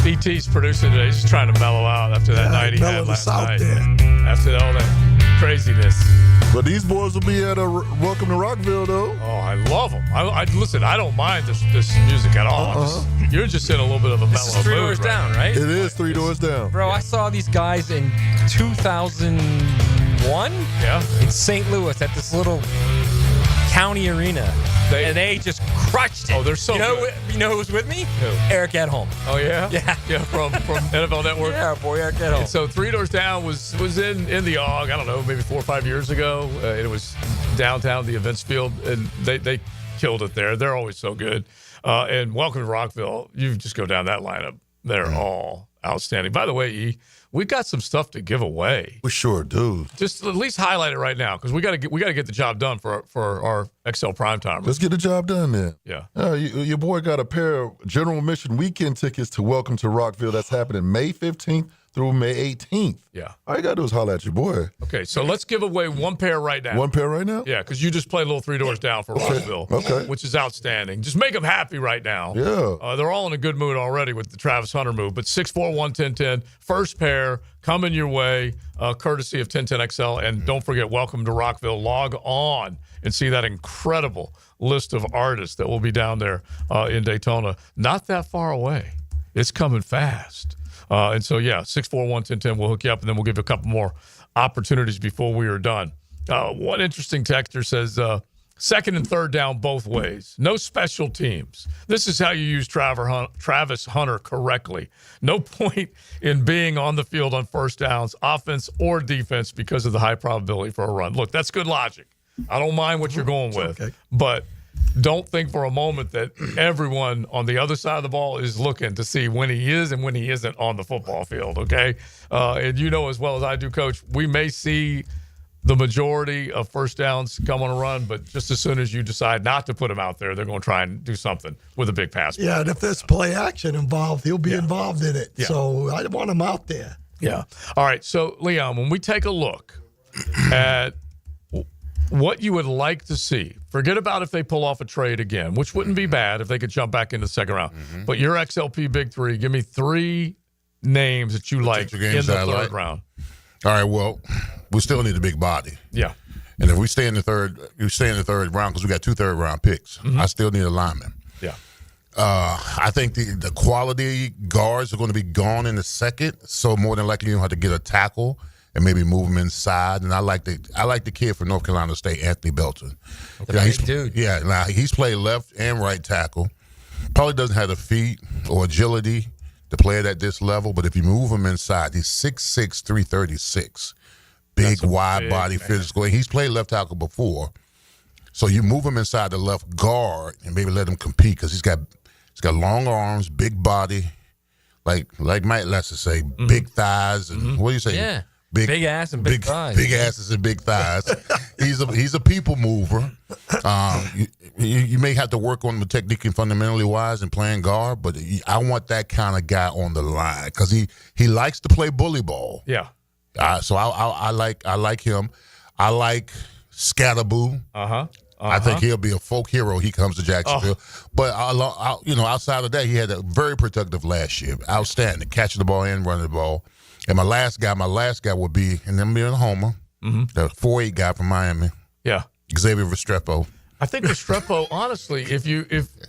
BT's producing today. He's trying to mellow out after that night he had last night. After all that craziness. But these boys will be at a Welcome to Rockville, though. Oh, I love them. Listen, I don't mind this music at all. You're just in a little bit of a mellow mood. 3 doors down, right? It is 3 doors down. Bro, I saw these guys in 2001 in St. Louis at this little county arena. And they just crushed it. Oh, they're so good. You know who was with me? Who? Eric Edholm. Oh, yeah? Yeah. From NFL Network? Yeah, boy, Eric Edholm. And so 3 doors down was in the AUG, I don't know, maybe 4 or 5 years ago. It was downtown, the events field, and they killed it there. They're always so good. And Welcome to Rockville, you just go down that lineup. They're all outstanding. By the way, E, we got some stuff to give away. We sure do. Just at least highlight it right now because we got to get the job done for our XL Primetime. Let's get the job done, man. Yeah. Your boy got a pair of general admission weekend tickets to Welcome to Rockville. That's happening May 15th through May 18th. Yeah. All you got to do is holler at your boy. Okay, so let's give away one pair right now. One pair right now? Yeah, because you just played a little 3 doors down for Rockville, which is outstanding. Just make them happy right now. Yeah. They're all in a good mood already with the Travis Hunter move. But 641-1010, first pair coming your way, courtesy of 1010XL. And don't forget, Welcome to Rockville. Log on and see that incredible list of artists that will be down there in Daytona. Not that far away. It's coming fast. And so, 641-1010, we'll hook you up, and then we'll give you a couple more opportunities before we are done. One interesting texter says, second and third down both ways. No special teams. This is how you use Travis Hunter correctly. No point in being on the field on first downs, offense or defense, because of the high probability for a run. Look, that's good logic. I don't mind what you're going with, but don't think for a moment that everyone on the other side of the ball is looking to see when he is and when he isn't on the football field, okay? And you know as well as I do, Coach, we may see the majority of first downs come on a run, but just as soon as you decide not to put him out there, they're going to try and do something with a big pass. Yeah, and if there's play action involved, he'll be involved in it. Yeah. So I want him out there. Yeah. All right, so, Leon, when we take a look at what you would like to see, forget about if they pull off a trade again, which wouldn't be bad if they could jump back into the second round. But your XLP Big Three, give me 3 names that you like in the third round. All right, well, we still need a big body. Yeah. And if we stay in the third round because we got 2 third-round picks, I still need a lineman. Yeah. I think the quality guards are going to be gone in the second, so more than likely you don't have to get a tackle and maybe move him inside. And I like the kid from North Carolina State, Anthony Belton. Dude. Yeah, now he's played left and right tackle. Probably doesn't have the feet or agility to play it at this level, but if you move him inside, he's 6'6", 336. Big, wide body, physical. He's played left tackle before. So you move him inside the left guard and maybe let him compete because he's got long arms, big body, like Mike Lester say, big thighs, and what do you say? Yeah. Big ass and big thighs. Big asses and big thighs. He's a people mover. You may have to work on the technique and fundamentally wise and playing guard, but I want that kind of guy on the line because he likes to play bully ball. Yeah. So I like him. I like Scatterboo. I think he'll be a folk hero. He comes to Jacksonville, but outside of that, he had a very productive last year. Outstanding, catching the ball and running the ball. And my last guy would be, and then being a homer, the 4'8" guy from Miami. Yeah. Xavier Restrepo. I think Restrepo, honestly, if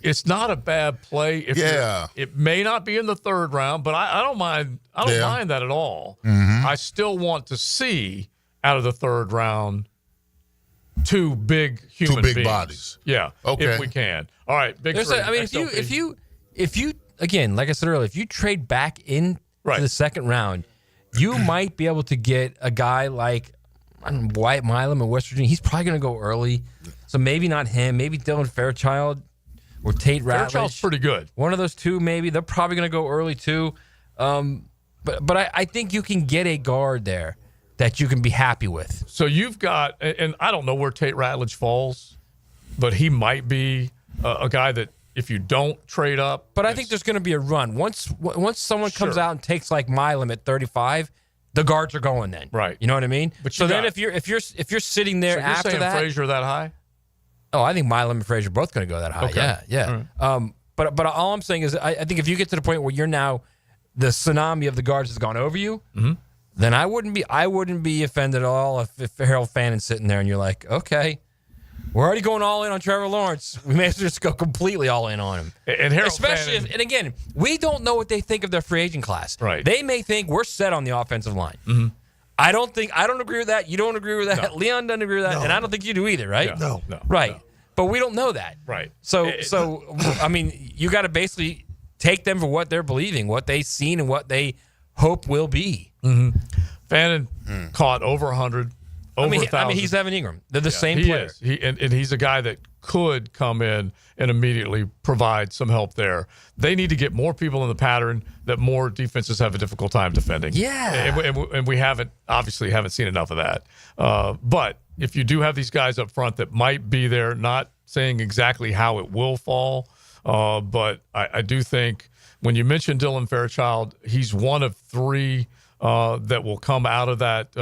it's not a bad play. It may not be in the third round, but I don't mind. I don't mind that at all. I still want to see out of the third round 2 big human beings. Bodies. Yeah. Okay. If we can. All right. Big three. If you again, like I said earlier, if you trade back in to the second round, you might be able to get a guy like Wyatt Milam in West Virginia. He's probably going to go early. So maybe not him. Maybe Dylan Fairchild or Tate Ratledge. Fairchild's pretty good. One of those 2, maybe. They're probably going to go early too. But I think you can get a guard there that you can be happy with. So you've got, and I don't know where Tate Ratledge falls, but he might be a guy that if you don't trade up. But I think there's going to be a run. Once someone comes out and takes like Milam at 35, the guards are going then. Right. You know what I mean? But so then if you're sitting there so after saying that, Frazier that high? Oh, I think Milam and Frazier are both going to go that high. Okay. Yeah. All right. But all I'm saying is I think if you get to the point where you're now the tsunami of the guards has gone over you, then I wouldn't be offended at all if Harold Fannon's sitting there and you're like, okay, we're already going all in on Trevor Lawrence. We may as well just go completely all in on him. And Harold especially Fannin, and again, we don't know what they think of their free agent class. Right. They may think we're set on the offensive line. I don't agree with that. You don't agree with that. No. Leon doesn't agree with that, No. and I don't think you do either, right? No. Right. But we don't know that. Right. So I mean, you got to basically take them for what they're believing, what they've seen, and what they hope will be. Fannin caught over 100, over 1,000. I mean, he's Evan Ingram. They're the same he player. Is. And he's a guy that could come in and immediately provide some help there. They need to get more people in the pattern that more defenses have a difficult time defending. Yeah. And we haven't seen enough of that. But if you do have these guys up front that might be there, not saying exactly how it will fall, but I do think when you mention Dylan Fairchild, he's one of three that will come out of that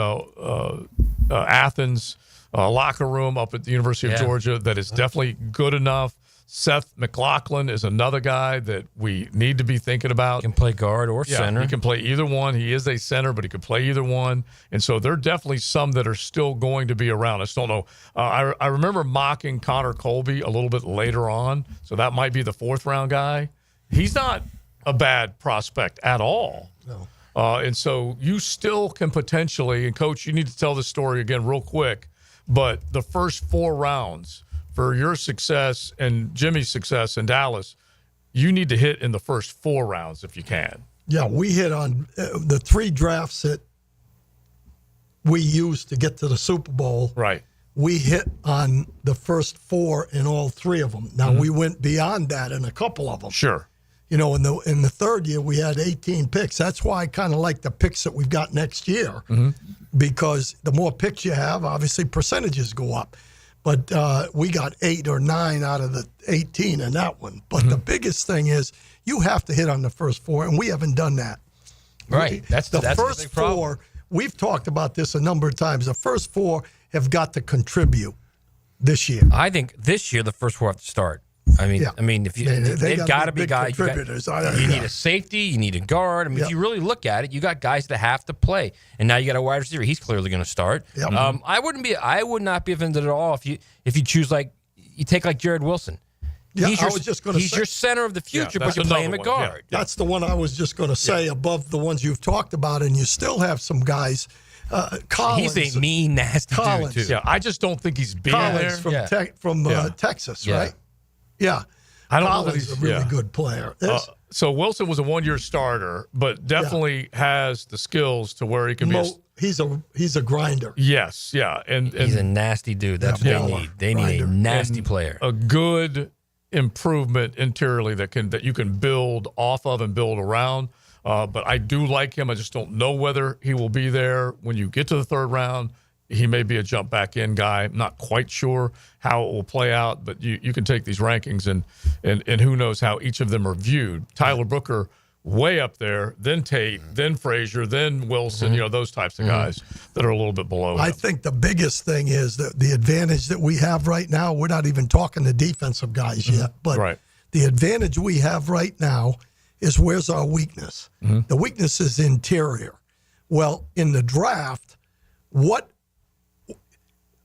Athens locker room up at the University of Georgia that is definitely good enough. Seth McLaughlin is another guy that we need to be thinking about. Can play guard or center. He can play either one. He is a center, but he could play either one. And so there are definitely some that are still going to be around. I still don't know. I remember mocking Connor Colby a little bit later on, so that might be the fourth-round guy. He's not a bad prospect at all. No. And so you still can potentially, and Coach, you need to tell this story again real quick, but the first 4 rounds for your success and Jimmy's success in Dallas, you need to hit in the first 4 rounds if you can. Yeah, we hit on the 3 drafts that we used to get to the Super Bowl. Right. We hit on the first 4 in all 3 of them. Now, we went beyond that in a couple of them. Sure. You know, in the third year, we had 18 picks. That's why I kind of like the picks that we've got next year, because the more picks you have, obviously percentages go up. But we got 8 or 9 out of the 18 in that one. But the biggest thing is you have to hit on the first 4, and we haven't done that. Right. That's the big first 4. problem. We've talked about this a number of times. The first 4 have got to contribute this year. I think this year the first 4 have to start. I mean, if you they've got to be guys. You need a safety, you need a guard. I mean, if you really look at it, you got guys that have to play, and now you got a wide receiver. He's clearly going to start. I would not be offended at all if you choose you take Jared Wilson. Yeah, I was just going to say. He's your center of the future, but you play him at guard. That's the one I was just going to say above the ones you've talked about, and you still have some guys. Collins. He's a mean, nasty Collins. dude, too. Yeah, I just don't think he's being Collins there. from Texas, right? Yeah. I don't know Collins that is a really good player. So Wilson was a 1-year starter, but definitely has the skills to where he can be. He's a grinder. Yes, yeah, and he's a nasty dude. That's what they need. They need a nasty player, a good improvement interiorly that you can build off of and build around. But I do like him. I just don't know whether he will be there when you get to the 3rd round. He may be a jump back in guy. I'm not quite sure how it will play out, but you can take these rankings and who knows how each of them are viewed. Tyler Brooker way up there, then Tate, then Frazier, then Wilson, those types of guys that are a little bit below him. I think the biggest thing is that the advantage that we have right now, we're not even talking the defensive guys yet, but the advantage we have right now is where's our weakness? The weakness is interior. Well, in the draft,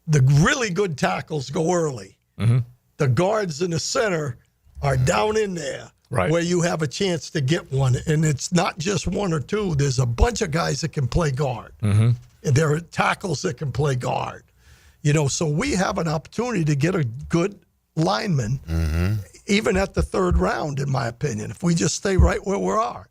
the really good tackles go early. The guards in the center are down in there where you have a chance to get one. And it's not just 1 or 2. There's a bunch of guys that can play guard. And there are tackles that can play guard. So we have an opportunity to get a good lineman, even at the 3rd round, in my opinion, if we just stay right where we are.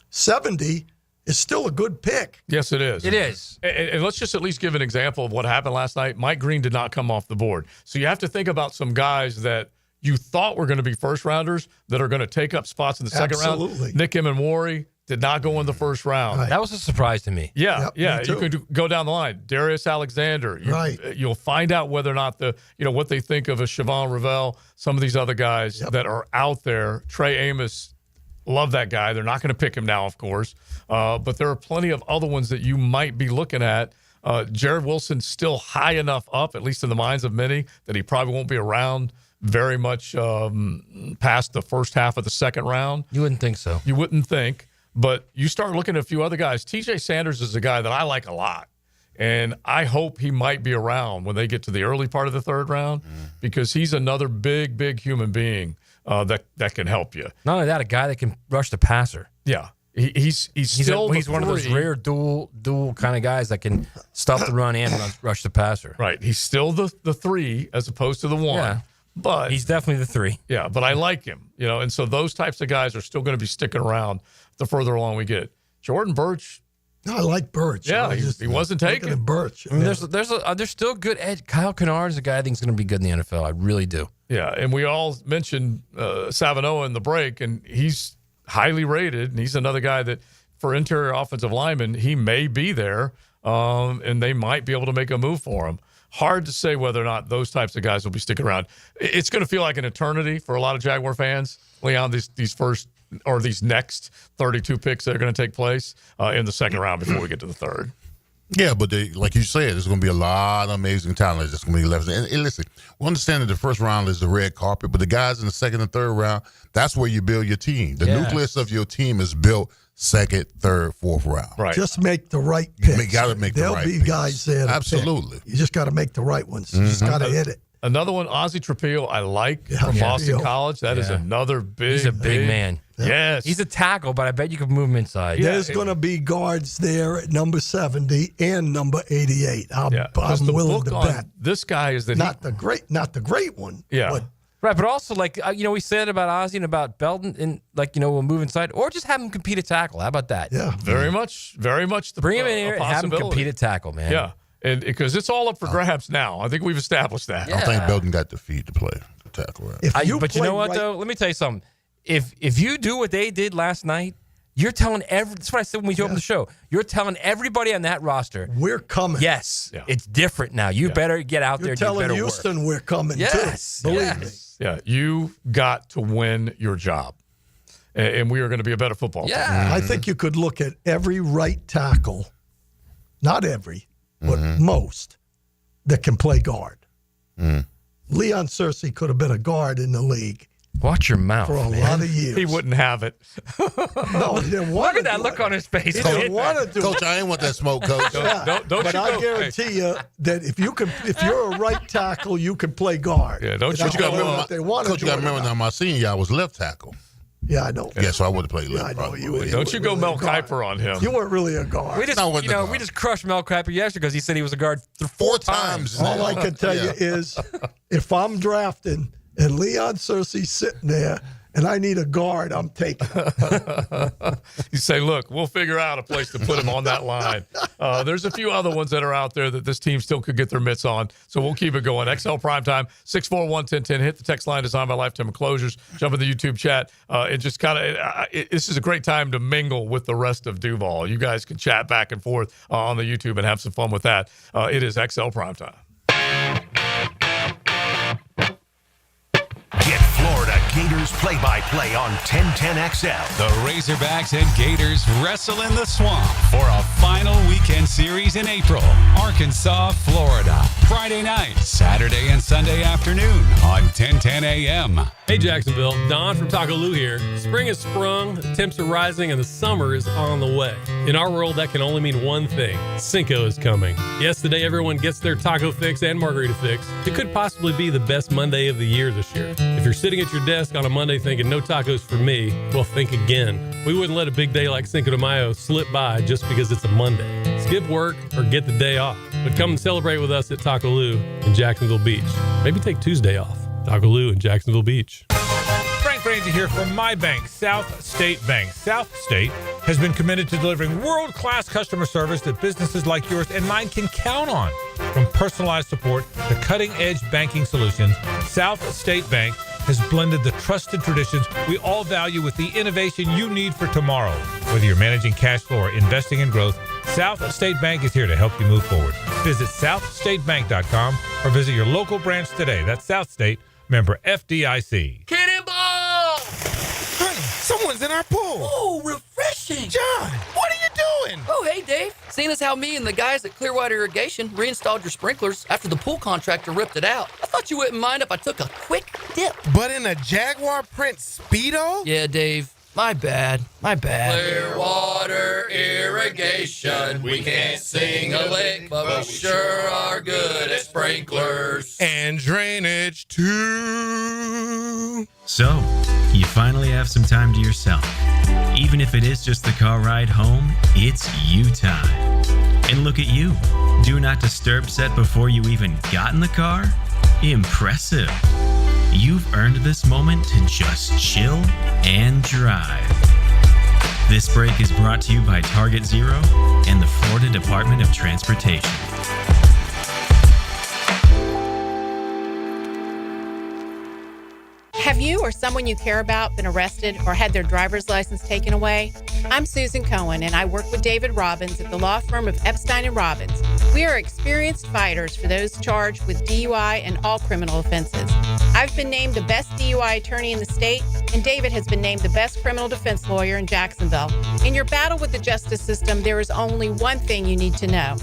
70 is still a good pick. Yes, it is. It is. And let's just at least give an example of what happened last night. Mike Green did not come off the board. So you have to think about some guys that you thought were going to be first-rounders that are going to take up spots in the second round. Nick Immonwori did not go in the 1st round. That was a surprise to me. Yeah, me too. You could go down the line. Darius Alexander. You'll find out whether or not what they think of a Siobhan Ravel, some of these other guys that are out there. Trey Amos, love that guy. They're not going to pick him now, of course. But there are plenty of other ones that you might be looking at Jared Wilson's still high enough up, at least in the minds of many, that he probably won't be around very much past the first half of the second round. You wouldn't think so. You wouldn't think. But you start looking at a few other guys. TJ Sanders is a guy that I like a lot. And I hope he might be around when they get to the early part of the third round because he's another big human being that can help you. Not only that, a guy that can rush the passer. Yeah. He's still he's one of those rare dual kind of guys that can stop the run and rush the passer. Right. He's still the 3 as opposed to the 1. Yeah. But he's definitely the 3. Yeah, but I like him, and so those types of guys are still going to be sticking around the further along we get. Jordan Birch. No, I like Birch. Yeah, he wasn't taking Birch. I mean, there's still good edge. Kyle Kennard is a guy I think is going to be good in the NFL. I really do. Yeah, and we all mentioned Savanoa in the break, and he's highly rated, and he's another guy that for interior offensive linemen, he may be there, and they might be able to make a move for him. Hard to say whether or not those types of guys will be sticking around. It's going to feel like an eternity for a lot of Jaguar fans, Leon, these first or these next 32 picks that are going to take place in the second round before we get to the third. Yeah, but like you said, there's going to be a lot of amazing talent that's going to be left. And listen, we understand that the first round is the red carpet, but the guys in the second and third round, that's where you build your team. The nucleus of your team is built second, third, fourth round. Right. Just make the right picks. You got to make the right There'll be picks. guys there. Absolutely. You just got to make the right ones. You just got to hit it. Another one, Ozzie Trapillo, I like from Boston College. That is another big. He's a big man. Yes. He's a tackle, but I bet you could move him inside. There's going to be guards there at number 70 and number 88. I'm the willing book to on bet. This guy is not the great one. Yeah. But right, but also we said about Ozzie and about Belton, and we'll move inside, or just have him compete at tackle. How about that? Yeah, very much the bring him in here and have him compete at tackle, man. Yeah, and because it's all up for grabs now. I think we've established that. I don't think Belton got the feet to play the tackle. Right? But you know what though? Let me tell you something. If you do what they did last night, you're telling that's what I said when we opened the show. You're telling everybody on that roster, we're coming. Yes, it's different now. You better get out there. You're telling Houston we're coming too. Believe me. Yeah, you got to win your job, and we are going to be a better football team. I think you could look at every right tackle, not every, but most, that can play guard. Leon Searcy could have been a guard in the league. Watch your mouth for a lot of years. He wouldn't have it. No, he didn't want Look at that look on his face. He didn't want to do Coach, I ain't want that smoke, Coach. But I guarantee you that if you're a right tackle, you can play guard. Yeah, don't Coach, you got to remember, Coach, you got to remember now. My senior year, I was left tackle. Yeah, I know. Yeah, so I would have played left. I know you. Don't you go Mel Kiper on him? You weren't really a guard. We just crushed Mel Kiper yesterday because he said he was a guard four times. All I can tell you is, if I'm drafting and Leon Searcy's sitting there, and I need a guard, I'm taking him. You say, look, we'll figure out a place to put him on that line. There's a few other ones that are out there that this team still could get their mitts on, so we'll keep it going. XL Primetime, 641-1010. Hit the text line designed by Lifetime Enclosures. Jump in the YouTube chat. And just kind of, this is a great time to mingle with the rest of Duval. You guys can chat back and forth on the YouTube and have some fun with that. It is XL Primetime. Get Florida Gators play-by-play on 1010XL. The Razorbacks and Gators wrestle in the swamp for a final weekend series in April. Arkansas, Florida. Friday night, Saturday and Sunday afternoon on 1010 AM. Hey Jacksonville, Don from Taco Lou here. Spring has sprung, the temps are rising, and the summer is on the way. In our world, that can only mean one thing. Cinco is coming. Yes, the day everyone gets their taco fix and margarita fix. It could possibly be the best Monday of the year this year. If you're sitting at your desk on a Monday thinking no tacos for me, well, think again. We wouldn't let a big day like Cinco de Mayo slip by just because it's a Monday. Skip work or get the day off. But come and celebrate with us at Taco Lou in Jacksonville Beach. Maybe take Tuesday off. Taco Lou in Jacksonville Beach. Frank Franzi here from my bank, South State Bank. South State has been committed to delivering world-class customer service that businesses like yours and mine can count on. From personalized support to cutting-edge banking solutions, South State Bank has blended the trusted traditions we all value with the innovation you need for tomorrow. Whether you're managing cash flow or investing in growth, South State Bank is here to help you move forward. Visit southstatebank.com or visit your local branch today. That's South State, member FDIC. Cannonball! Honey, someone's in our pool. Oh, refreshing! watching. John, what are you doing? Oh, hey, Dave. Seeing as how me and the guys at Clearwater Irrigation reinstalled your sprinklers after the pool contractor ripped it out, I thought you wouldn't mind if I took a quick dip. But in a Jaguar print Speedo? Yeah, Dave. My bad. Clearwater Irrigation. We can't sing a lick, but we sure are good at sprinklers. And drainage, too. So, you finally have some time to yourself. Even if it is just the car ride home, it's you time. And look at you. Do not disturb set before you even got in the car? Impressive. You've earned this moment to just chill and drive. This break is brought to you by Target Zero and the Florida Department of Transportation. Have you or someone you care about been arrested or had their driver's license taken away? I'm Susan Cohen, and I work with David Robbins at the law firm of Epstein & Robbins. We are experienced fighters for those charged with DUI and all criminal offenses. I've been named the best DUI attorney in the state, and David has been named the best criminal defense lawyer in Jacksonville. In your battle with the justice system, there is only one thing you need to know.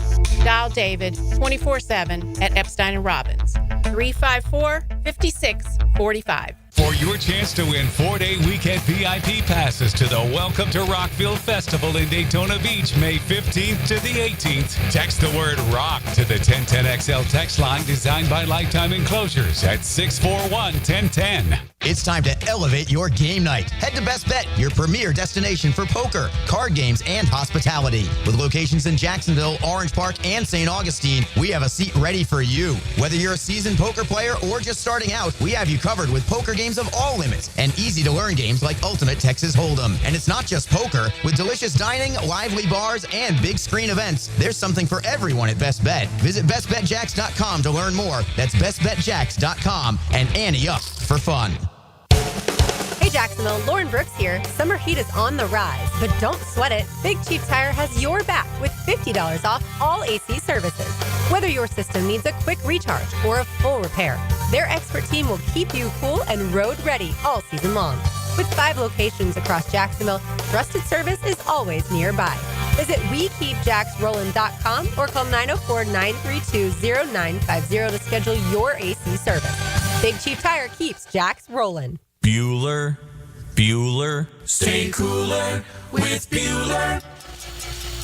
Dial David 24/7 at Epstein & Robbins, 354-5645. For your chance to win 4-day weekend VIP passes to the Welcome to Rockville Festival in Daytona Beach, May 15th to the 18th, text the word ROCK to the 1010XL text line designed by Lifetime Enclosures at 641-1010. It's time to elevate your game night. Head to Best Bet, your premier destination for poker, card games, and hospitality. With locations in Jacksonville, Orange Park, and St. Augustine, we have a seat ready for you. Whether you're a seasoned poker player or just starting out, we have you covered with poker games of all limits and easy-to-learn games like Ultimate Texas Hold'em. And it's not just poker. With delicious dining, lively bars, and big screen events, there's something for everyone at Best Bet. Visit bestbetjacks.com to learn more. That's bestbetjacks.com and ante up for fun. Hey Jacksonville, Lauren Brooks here. Summer heat is on the rise, but don't sweat it. Big Chief Tire has your back with $50 off all AC services. Whether your system needs a quick recharge or a full repair, their expert team will keep you cool and road ready all season long. With 5 locations across Jacksonville, trusted service is always nearby. Visit WeKeepJacksRollin.com or call 904-932-0950 to schedule your AC service. Big Chief Tire keeps Jacks rollin'. Bueller. Stay cooler with Bueller.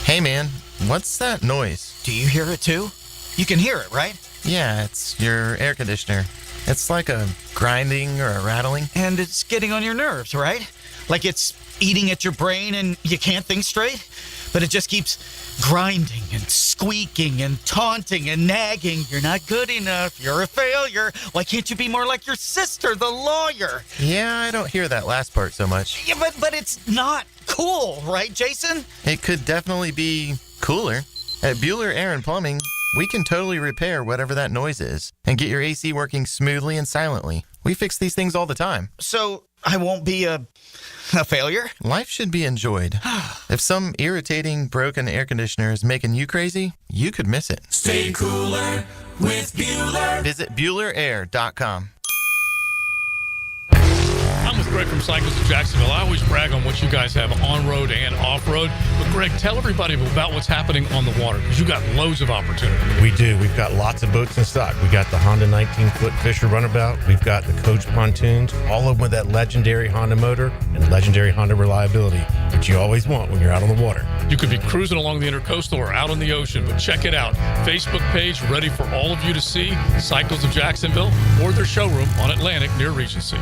Hey man, what's that noise? Do you hear it too? You can hear it, right? Yeah, it's your air conditioner. It's like a grinding or a rattling. And it's getting on your nerves, right? Like it's eating at your brain and you can't think straight? But it just keeps grinding and squeaking and taunting and nagging. You're not good enough. You're a failure. Why can't you be more like your sister, the lawyer? Yeah, I don't hear that last part so much. Yeah, but it's not cool, right, Jason? It could definitely be cooler. At Bueller Air and Plumbing, we can totally repair whatever that noise is and get your AC working smoothly and silently. We fix these things all the time. So I won't be a failure? Life should be enjoyed. If some irritating, broken air conditioner is making you crazy, you could miss it. Stay cooler with Bueller. Visit BuellerAir.com. I'm with Greg from Cycles of Jacksonville. I always brag on what you guys have on-road and off-road. But, Greg, tell everybody about what's happening on the water because you got loads of opportunity. We do. We've got lots of boats in stock. We got the Honda 19-foot Fisher Runabout. We've got the Coach pontoons, all of them with that legendary Honda motor and legendary Honda reliability, which you always want when you're out on the water. You could be cruising along the Intercoastal or out on the ocean, but check it out. Facebook page ready for all of you to see. Cycles of Jacksonville or their showroom on Atlantic near Regency.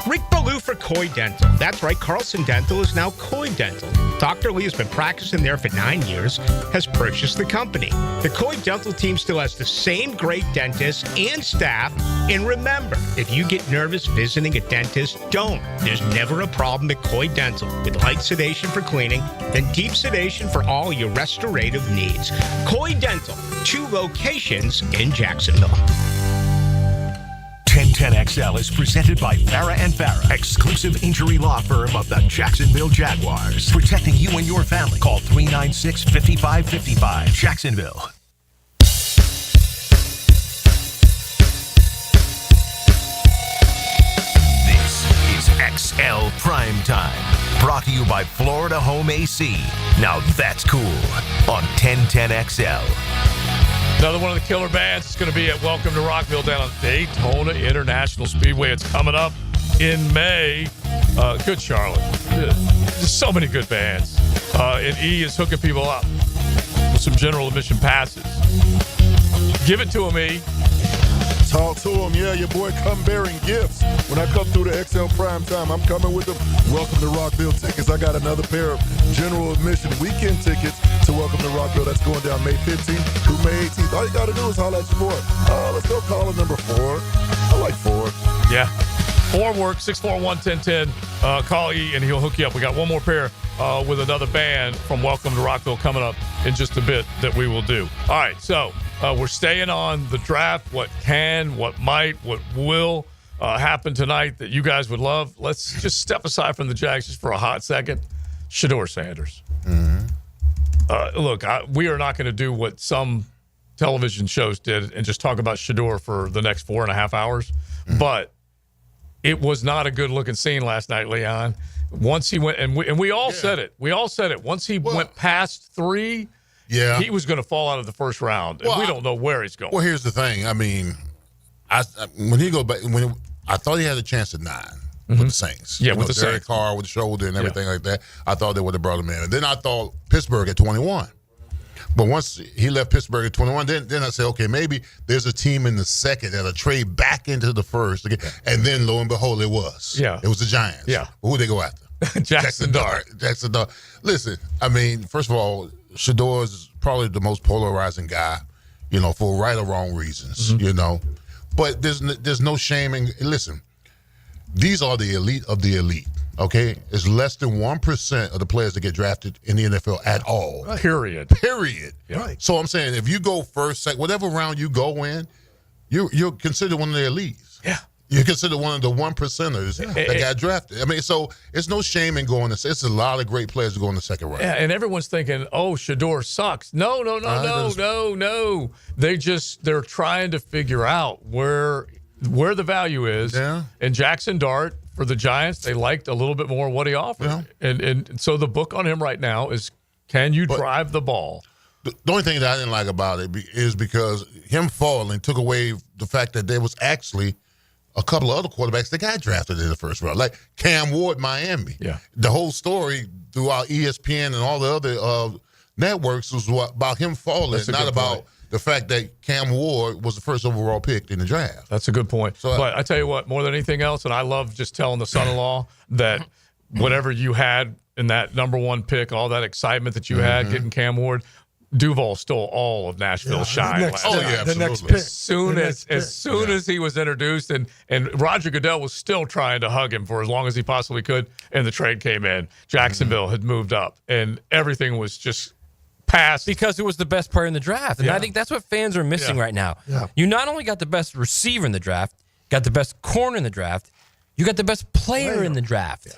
Rick Ballou for Coy Dental. That's right, Carlson Dental is now Coy Dental. Dr. Lee has been practicing there for 9 years, has purchased the company. The Coy Dental team still has the same great dentist and staff. And remember, if you get nervous visiting a dentist, don't. There's never a problem at Coy Dental with light sedation for cleaning and deep sedation for all your restorative needs. Coy Dental, 2 locations in Jacksonville. 1010XL is presented by Farah & Farah, exclusive injury law firm of the Jacksonville Jaguars. Protecting you and your family. Call 396-5555. Jacksonville. This is XL Primetime. Brought to you by Florida Home AC. Now that's cool on 1010XL. Another one of the killer bands is going to be at Welcome to Rockville down at Daytona International Speedway. It's coming up in May. Good Charlotte. There's so many good bands. And E is hooking people up with some general admission passes. Give it to him, E. Talk to him. Yeah, your boy come bearing gifts. When I come through the XL Primetime, I'm coming with the Welcome to Rockville tickets. I got another pair of general admission weekend tickets to Welcome to Rockville. That's going down May 15th through May 18th. All you got to do is holler at your boy. Let's go call it number 4. I like 4. Yeah. 4 works, 641-1010. Call E and he'll hook you up. We got one more pair with another band from Welcome to Rockville coming up in just a bit that we will do. All right, so we're staying on the draft, what can, what might, what will happen tonight that you guys would love. Let's just step aside from the Jags just for a hot second. Shedeur Sanders. Look, we are not going to do what some television shows did and just talk about Shedeur for the next 4.5 hours. But it was not a good-looking scene last night, Leon. Once he went, and we all said it. We all said it. Once he went past 3, he was going to fall out of the first round. And we don't know where he's going. Well, here's the thing. I mean, when he go back, I thought he had a chance at 9 with the Saints. Yeah, with the Derek Saints. Carr with the shoulder and everything like that. I thought they would have brought him in. And then I thought Pittsburgh at 21. But once he left Pittsburgh at 21, then I said, okay, maybe there's a team in the second that'll trade back into the first. And then, lo and behold, it was. Yeah. It was the Giants. Yeah. Who would they go after? Jackson Dart. Jackson Dart. Listen, I mean, first of all, Shedeur is probably the most polarizing guy, for right or wrong reasons, But there's no shame in, listen, these are the elite of the elite. Okay, it's less than 1% of the players that get drafted in the NFL at all. Right. Period. Right. So I'm saying, if you go first, second, whatever round you go in, you're considered one of the elites. Yeah. You're considered one of the 1%ers that got drafted. I mean, so it's no shame in going. It's a lot of great players that go in the second round. Yeah, and everyone's thinking, oh, Shedeur sucks. No. They're trying to figure out where the value is. Yeah. And Jackson Dart, for the Giants, they liked a little bit more what he offered. Yeah. And so the book on him right now is, can you drive the ball? The only thing that I didn't like about it is because him falling took away the fact that there was actually a couple of other quarterbacks that got drafted in the first round, like Cam Ward, Miami. Yeah. The whole story throughout ESPN and all the other networks was about him falling, not about the fact that Cam Ward was the first overall pick in the draft. That's a good point. So, but I tell you what, more than anything else, and I love just telling the son-in-law that whatever you had in that number 1 pick, all that excitement that you had getting Cam Ward, Duval stole all of Nashville's shine. The next pick. As soon as he was introduced, and Roger Goodell was still trying to hug him for as long as he possibly could, and the trade came in. Jacksonville had moved up, and everything was just passed. Because it was the best player in the draft. And I think that's what fans are missing right now. Yeah. You not only got the best receiver in the draft, got the best corner in the draft, you got the best player in the draft. Yeah.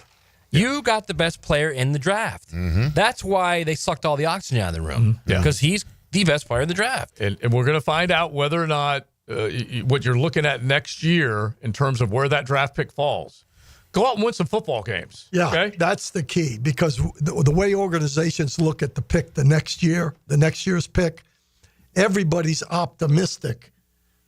You got the best player in the draft. That's why they sucked all the oxygen out of the room. Because he's the best player in the draft. And we're going to find out whether or not what you're looking at next year in terms of where that draft pick falls. Go out and win some football games. Yeah, okay? That's the key, because the way organizations look at the pick the next year's pick, everybody's optimistic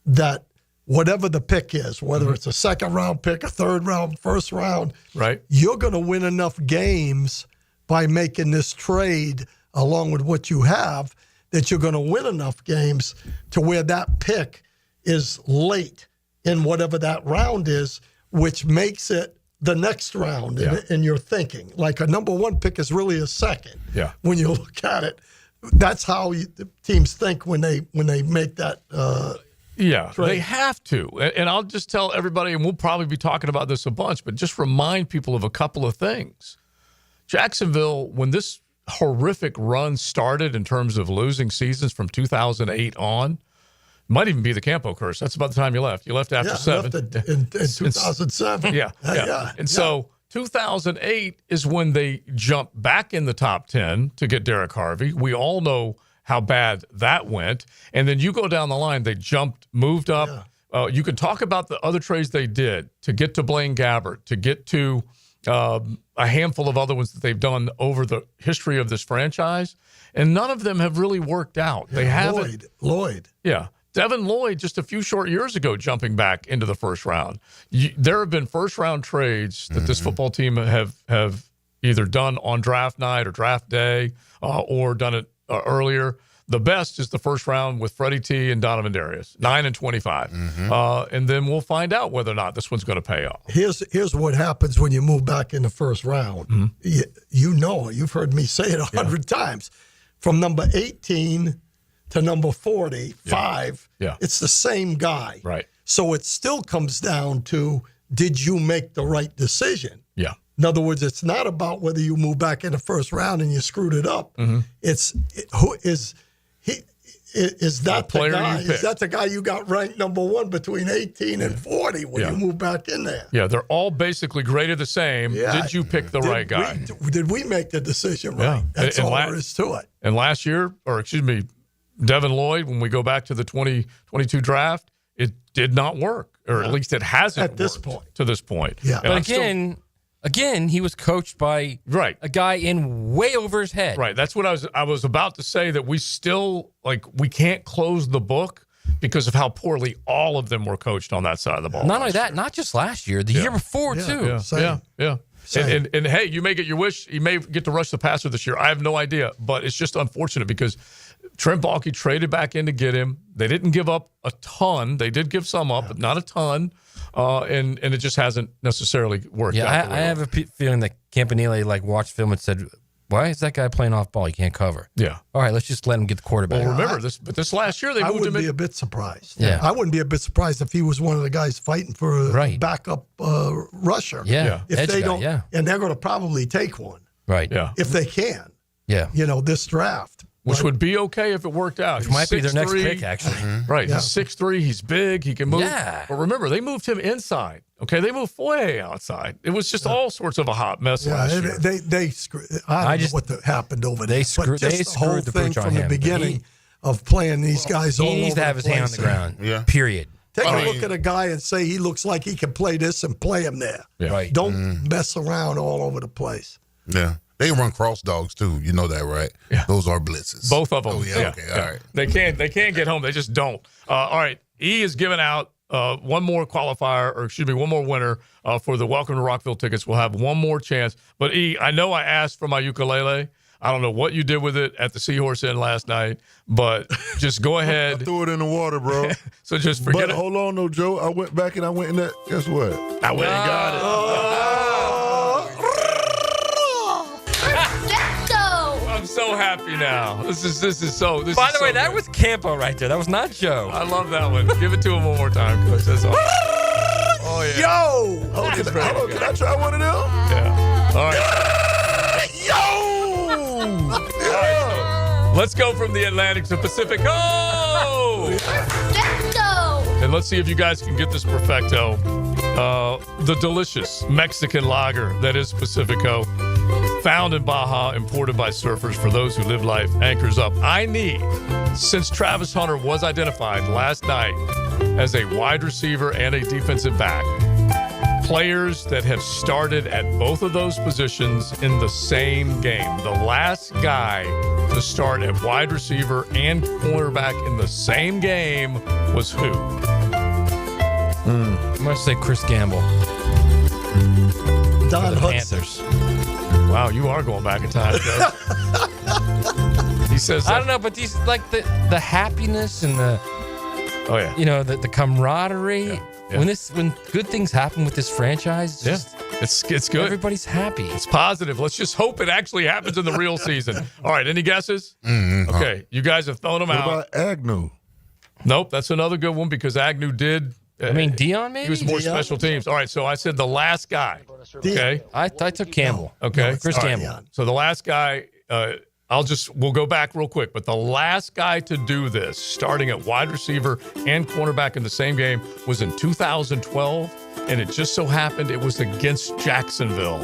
that whatever the pick is, whether it's a second-round pick, a third-round, first-round, right, you're going to win enough games by making this trade along with what you have that you're going to win enough games to where that pick is late in whatever that round is, which makes it the next round in your thinking. Like a number 1 pick is really a second. Yeah. When you look at it, that's how the teams think when they make that trade. They have to. And I'll just tell everybody, and we'll probably be talking about this a bunch, but just remind people of a couple of things. Jacksonville, when this horrific run started in terms of losing seasons from 2008 on, might even be the Campo curse. That's about the time you left. You left after 7. Left in 2007. Yeah. So 2008 is when they jumped back in the top 10 to get Derek Harvey. We all know how bad that went. And then you go down the line, they moved up. you can talk about the other trades they did to get to Blaine Gabbert, to get to a handful of other ones that they've done over the history of this franchise, and none of them have really worked out. They haven't. Lloyd. Yeah. Devin Lloyd just a few short years ago jumping back into the first round. There have been first-round trades that this football team have either done on draft night or draft day or done it earlier. The best is the first round with Freddie T and Donovan Darius, 9 and 25. And then we'll find out whether or not this one's going to pay off. Here's what happens when you move back in the first round. You've heard me say it 100 times. From number 18 to number 45, it's the same guy. Right. So it still comes down to, did you make the right decision? Yeah. In other words, it's not about whether you move back in the first round and you screwed it up. Is that the guy? Is that the guy you got ranked number one between 18 and 40 when you move back in there? Yeah, they're all basically graded the same. Did you pick the right guy? Did we make the decision right? That's all there is to it. And last year, Devin Lloyd, when we go back to the 2022 draft, it did not work, or at least it hasn't at this worked point. To this point. Yeah. But again, he was coached by a guy in way over his head. Right. That's what I was about to say, that we still, we can't close the book because of how poorly all of them were coached on that side of the ball. Not only that, not just last year, the year before, too. Yeah. And hey, you may get your wish. You may get to rush the passer this year. I have no idea, but it's just unfortunate because Trent Baalke traded back in to get him. They didn't give up a ton. They did give some up, but not a ton. And it just hasn't necessarily worked out. I have a feeling that Campanile watched film and said, "Why is that guy playing off ball? He can't cover." Yeah. All right, let's just let him get the quarterback. Well, remember this last year they moved him. I wouldn't be a bit surprised. Yeah. I wouldn't be a bit surprised if he was one of the guys fighting for a backup rusher. Yeah. If they don't, and they're going to probably take one. Right. Yeah. If they can. Yeah. This draft. Which would be okay if it worked out. Which might be their next pick, actually. Right. Yeah. He's 6'3", he's big, he can move. Yeah. But remember, they moved him inside. Okay, they moved Foye outside. It was just all sorts of a hot mess last year. They screwed. I don't know what happened over there. They screwed the whole the thing pooch on from the him. beginning of playing these guys all over the place. He needs to have his hand on the ground. Yeah. Period. Take a look at a guy and say he looks like he can play this and play him there. Yeah. Right. Don't mess around all over the place. Yeah. They run cross dogs too. You know that, right? Yeah. Those are blitzes. Both of them. Oh, yeah. Okay. All right. They can't get home. They just don't. All right. E is giving out one more one more winner for the Welcome to Rockville tickets. We'll have one more chance. But E, I know I asked for my ukulele. I don't know what you did with it at the Seahorse Inn last night, but just go ahead. I threw it in the water, bro. So just forget but it. Hold on, though, Joe. I went back and I went in that. Guess what? I went and got it. I'm so happy now. This is so. By the way, that was Campo right there. That was not Joe. I love that one. Give it to him one more time, Coach. That's awesome. Oh yeah. Yo! Can I try one of them? Yeah. All right. Yo! Yeah. Let's go from the Atlantic to Pacific. Oh! Let's go! And let's see if you guys can get this perfecto. The delicious Mexican lager that is Pacifico. Found in Baja, imported by surfers for those who live life, anchors up. Since Travis Hunter was identified last night as a wide receiver and a defensive back, players that have started at both of those positions in the same game. The last guy to start at wide receiver and cornerback in the same game was who? I'm going to say Chris Gamble. Don Hudson. Panthers. Wow, you are going back in time, Joe. He says I don't know, but these the happiness and the the camaraderie. Yeah. When good things happen with this franchise, it's good. Everybody's happy. It's positive. Let's just hope it actually happens in the real season. All right, any guesses? Okay, you guys have thrown them out. What about Agnew? Nope, that's another good one because Agnew did. Dion maybe? He was more special teams. All right, so I said the last guy. Okay. I took Campbell. Okay. Chris Campbell. Dion. So the last guy, we'll go back real quick, but the last guy to do this, starting at wide receiver and cornerback in the same game, was in 2012, and it just so happened it was against Jacksonville.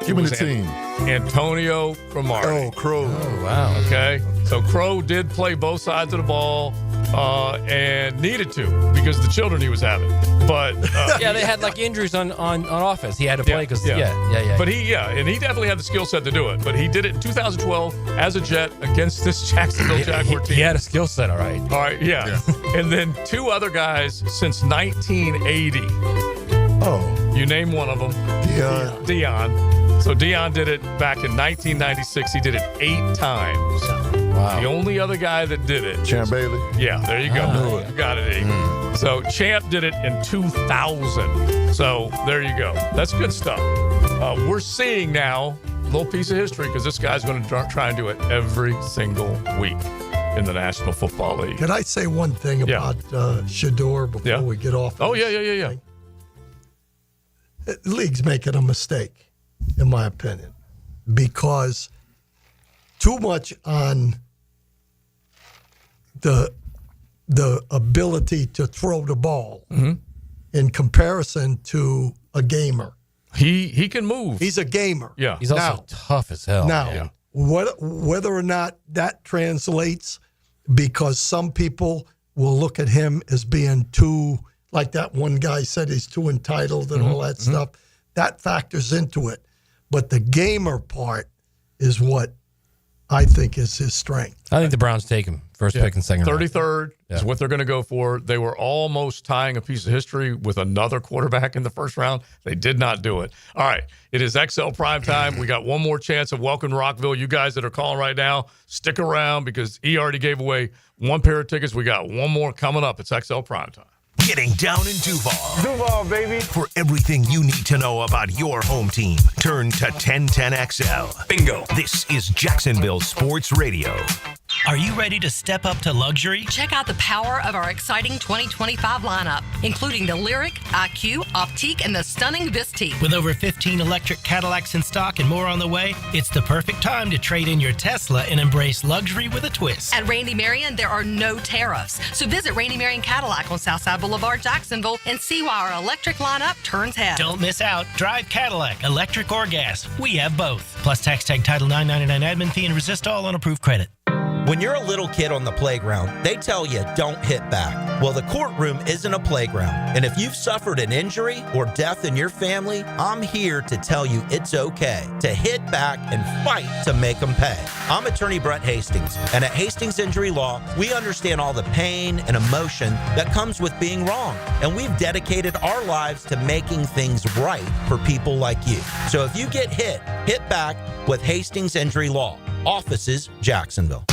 Give me the team. Antonio Cromartie. Oh, Crow. Oh, wow. Okay. So Crow did play both sides of the ball. and needed to because of the children he was having. But yeah, they had like injuries on offense. He had to play because yeah. But he definitely had the skill set to do it. But he did it in 2012 as a Jet against this Jacksonville Jaguar team. He had a skill set, all right. All right, yeah. And then two other guys since 1980. Oh, you name one of them. Dion. So Dion did it back in 1996. He did it 8 times. Wow. The only other guy that did it. Champ Bailey. Yeah, there you go. You got it, E. So Champ did it in 2000. So there you go. That's good stuff. We're seeing now a little piece of history because this guy's going to try and do it every single week in the National Football League. Can I say one thing about Shador before we get off? Oh, yeah. The league's making a mistake, in my opinion, because too much on the ability to throw the ball in comparison to a gamer. He can move. He's a gamer. Yeah. He's also tough as hell. Now, whether or not that translates, because some people will look at him as being too, like that one guy said, he's too entitled and all that stuff. That factors into it. But the gamer part is what I think is his strength. I think the Browns take him first pick and second round. 33rd is what they're going to go for. They were almost tying a piece of history with another quarterback in the first round. They did not do it. All right. It is XL Primetime. We got one more chance of welcoming Rockville. You guys that are calling right now, stick around because he already gave away one pair of tickets. We got one more coming up. It's XL Primetime. Getting down in Duval. Duval, baby. For everything you need to know about your home team, turn to 1010XL. Bingo. This is Jacksonville Sports Radio. Are you ready to step up to luxury? Check out the power of our exciting 2025 lineup, including the Lyric, IQ, Optique, and the stunning Vistique. With over 15 electric Cadillacs in stock and more on the way, it's the perfect time to trade in your Tesla and embrace luxury with a twist. At Randy Marion, there are no tariffs. So visit Randy Marion Cadillac on Southside Boulevard, Jacksonville, and see why our electric lineup turns heads. Don't miss out. Drive Cadillac, electric or gas. We have both. Plus tax tag title $9.99 admin fee and resist all on approved credit. When you're a little kid on the playground, they tell you don't hit back. Well, the courtroom isn't a playground. And if you've suffered an injury or death in your family, I'm here to tell you it's okay to hit back and fight to make them pay. I'm attorney Brett Hastings, and at Hastings Injury Law, we understand all the pain and emotion that comes with being wrong. And we've dedicated our lives to making things right for people like you. So if you get hit back with Hastings Injury Law. Offices, Jacksonville.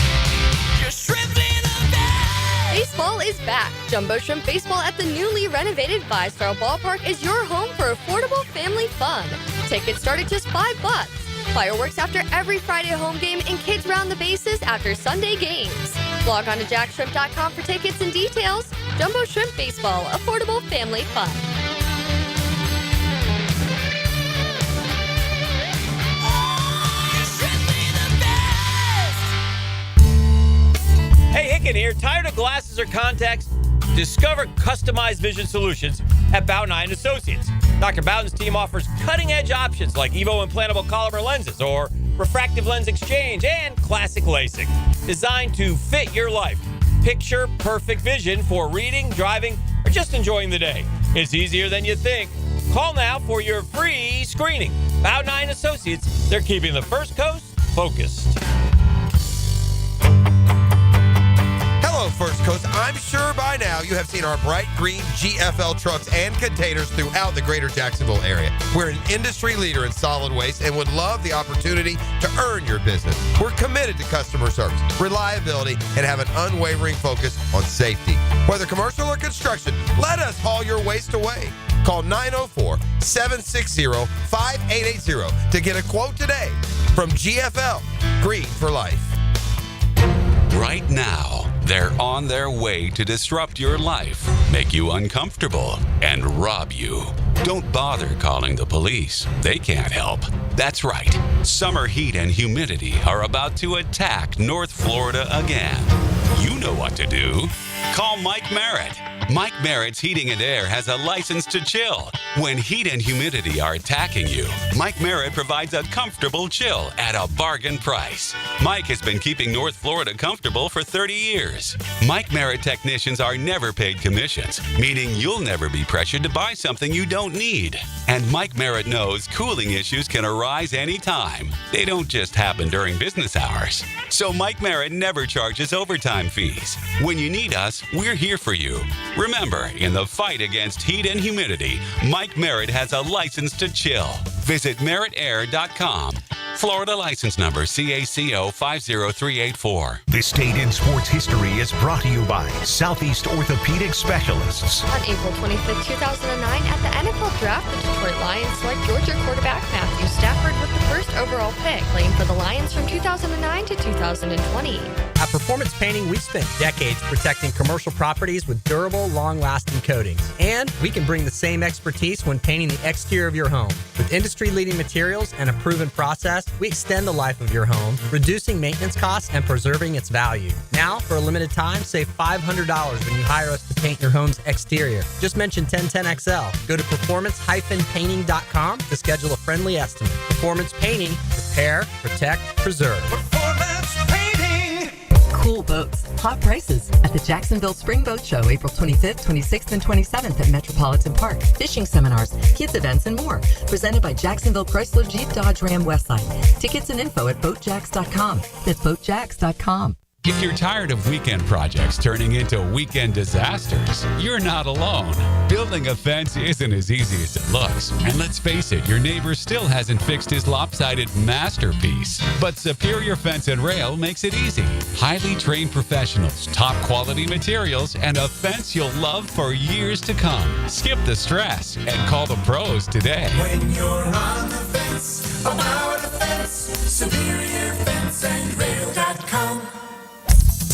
Baseball is back. Jumbo Shrimp Baseball at the newly renovated Five-Star Ballpark is your home for affordable family fun. Tickets start at just $5. Fireworks after every Friday home game and kids round the bases after Sunday games. Log on to jackshrimp.com for tickets and details. Jumbo Shrimp Baseball, affordable family fun. Hey, Hicken here. Tired of glasses or contacts? Discover customized vision solutions at Bowden Eye & Associates. Dr. Bowden's team offers cutting-edge options like Evo implantable Collamer lenses or refractive lens exchange and classic LASIK, designed to fit your life. Picture perfect vision for reading, driving, or just enjoying the day. It's easier than you think. Call now for your free screening. Bowden Eye & Associates, they're keeping the First Coast focused. Hello, First Coast. I'm sure by now you have seen our bright green GFL trucks and containers throughout the greater Jacksonville area. We're an industry leader in solid waste and would love the opportunity to earn your business. We're committed to customer service, reliability, and have an unwavering focus on safety. Whether commercial or construction, let us haul your waste away. Call 904-760-5880 to get a quote today from GFL, Green for Life. Right now, they're on their way to disrupt your life, make you uncomfortable, and rob you. Don't bother calling the police. They can't help. That's right. Summer heat and humidity are about to attack North Florida again. You know what to do. Call Mike Merritt. Mike Merritt's Heating and Air has a license to chill. When heat and humidity are attacking you, Mike Merritt provides a comfortable chill at a bargain price. Mike has been keeping North Florida comfortable for 30 years. Mike Merritt technicians are never paid commissions, meaning you'll never be pressured to buy something you don't need. And Mike Merritt knows cooling issues can arise anytime. They don't just happen during business hours. So Mike Merritt never charges overtime fees. When you need us, we're here for you. Remember, in the fight against heat and humidity, Mike Merritt has a license to chill. Visit merrittair.com. Florida license number CACO 50384. This date in sports history is brought to you by Southeast Orthopedic Specialists. On April 25, 2009, at the NFL Draft, the Detroit Lions select Georgia quarterback Matthew Stafford with the first overall pick, playing for the Lions from 2009 to 2020. At Performance Painting, we've spent decades protecting commercial properties with durable, long-lasting coatings. And we can bring the same expertise when painting the exterior of your home. With industry-leading materials and a proven process, we extend the life of your home, reducing maintenance costs and preserving its value. Now, for a limited time, save $500 when you hire us to paint your home's exterior. Just mention 1010XL. Go to performance-painting.com to schedule a friendly estimate. Performance Painting. Repair, protect, preserve. Performance Painting. Cool boats, hot prices at the Jacksonville Spring Boat Show, April 25th, 26th, and 27th at Metropolitan Park. Fishing seminars, kids events, and more. Presented by Jacksonville Chrysler Jeep Dodge Ram Westside. Tickets and info at boatjacks.com. That's boatjacks.com. If you're tired of weekend projects turning into weekend disasters, you're not alone. Building a fence isn't as easy as it looks. And let's face it, your neighbor still hasn't fixed his lopsided masterpiece. But Superior Fence and Rail makes it easy. Highly trained professionals, top quality materials, and a fence you'll love for years to come. Skip the stress and call the pros today. When you're on the fence, about the fence, SuperiorFenceandRail.com.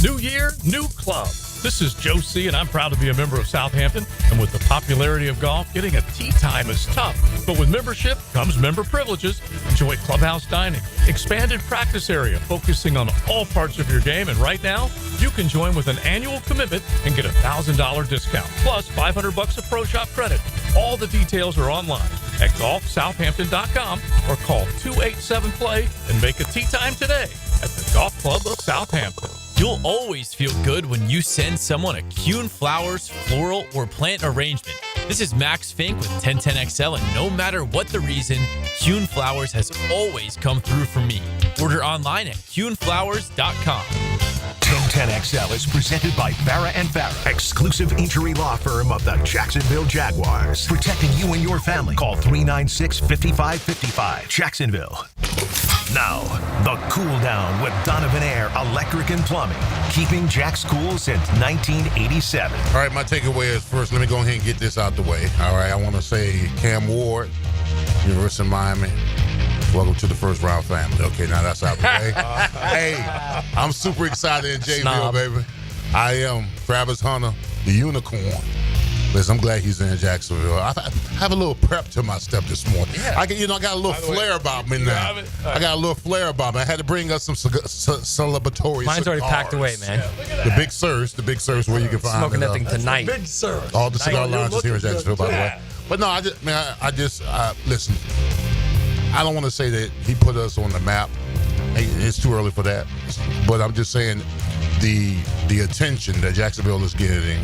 New year, new club. This is Joe C., and I'm proud to be a member of Southampton. And with the popularity of golf, getting a tee time is tough. But with membership comes member privileges. Enjoy clubhouse dining, expanded practice area, focusing on all parts of your game. And right now, you can join with an annual commitment and get a $1,000 discount, plus $500 of Pro Shop credit. All the details are online at golfsouthampton.com or call 287-PLAY and make a tee time today at the Golf Club of Southampton. You'll always feel good when you send someone a Kuhn Flowers floral or plant arrangement. This is Max Fink with 1010XL, and no matter what the reason, Kuhn Flowers has always come through for me. Order online at kuhnflowers.com. 1010XL is presented by Barra & Barra, exclusive injury law firm of the Jacksonville Jaguars. Protecting you and your family. Call 396-5555. Jacksonville. Now, the Cool Down with Donovan Air Electric and Plumbing. Keeping Jack's cool since 1987. All right, my takeaway is first, let me go ahead and get this out the way. All right, I want to say Cam Ward, University of Miami, welcome to the first round family. Okay, now that's out the way. Hey, I'm super excited in Jayville, baby. I am. Travis Hunter, the unicorn. Listen, I'm glad he's in Jacksonville. I have a little prep to my step this morning. Yeah. I got a little flair about me now. I got a little flair about me. I had to bring us some celebratory Mine's already packed away, man. The Big Sirs, where you can find smoking that thing tonight. Big Sur. All the cigar lounges here in Jacksonville, by the way. But no, I just listen. I don't want to say that he put us on the map. It's too early for that. But I'm just saying the attention that Jacksonville is getting,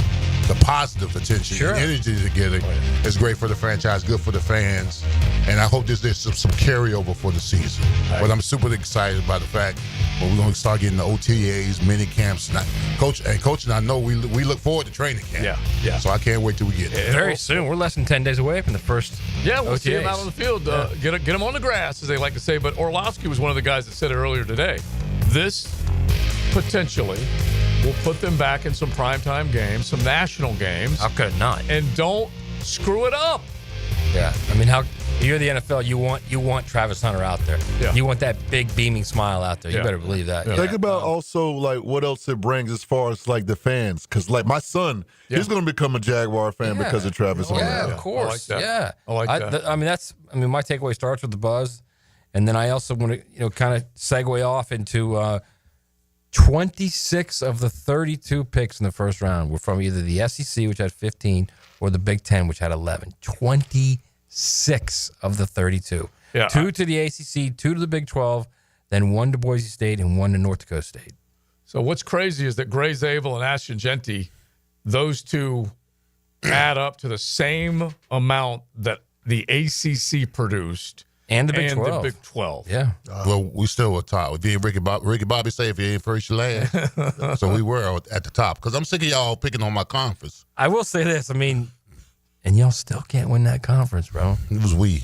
the positive attention, the energy they're getting is great for the franchise, good for the fans, and I hope there's some carryover for the season. Right. But I'm super excited by the fact that we're going to start getting the OTAs, mini camps. Coach and I know we look forward to training camp. Yeah. So I can't wait till we get there. Very soon. We're less than 10 days away from the first we'll OTAs. see him out on the field. Get him on the grass, as they like to say. But Orlovsky was one of the guys that said it earlier today. This potentially will put them back in some primetime games, some national games. How could it not? And don't screw it up. Yeah. I mean, you're the NFL, you want Travis Hunter out there. Yeah. You want that big beaming smile out there. You better believe that. Yeah. Think about also like what else it brings as far as like the fans, because like my son, he's going to become a Jaguar fan because of Travis Hunter. Yeah, of course. I like that. I mean, my takeaway starts with the buzz, and then I also want to kind of segue off into 26 of the 32 picks in the first round were from either the SEC, which had 15, or the Big Ten, which had 11. 26 of the 32. Yeah, 2 to the ACC, 2 to the Big 12, then 1 to Boise State and 1 to North Dakota State. So what's crazy is that Gray Zabel and Ashton Genty, those two add up to the same amount that the ACC produced and the Big 12. The Big 12. Yeah. Well, we still were top. If you ain't Ricky Bobby say if you ain't first, you last. So we were at the top. Because I'm sick of y'all picking on my conference. I will say this. I mean, and y'all still can't win that conference, bro. It was we.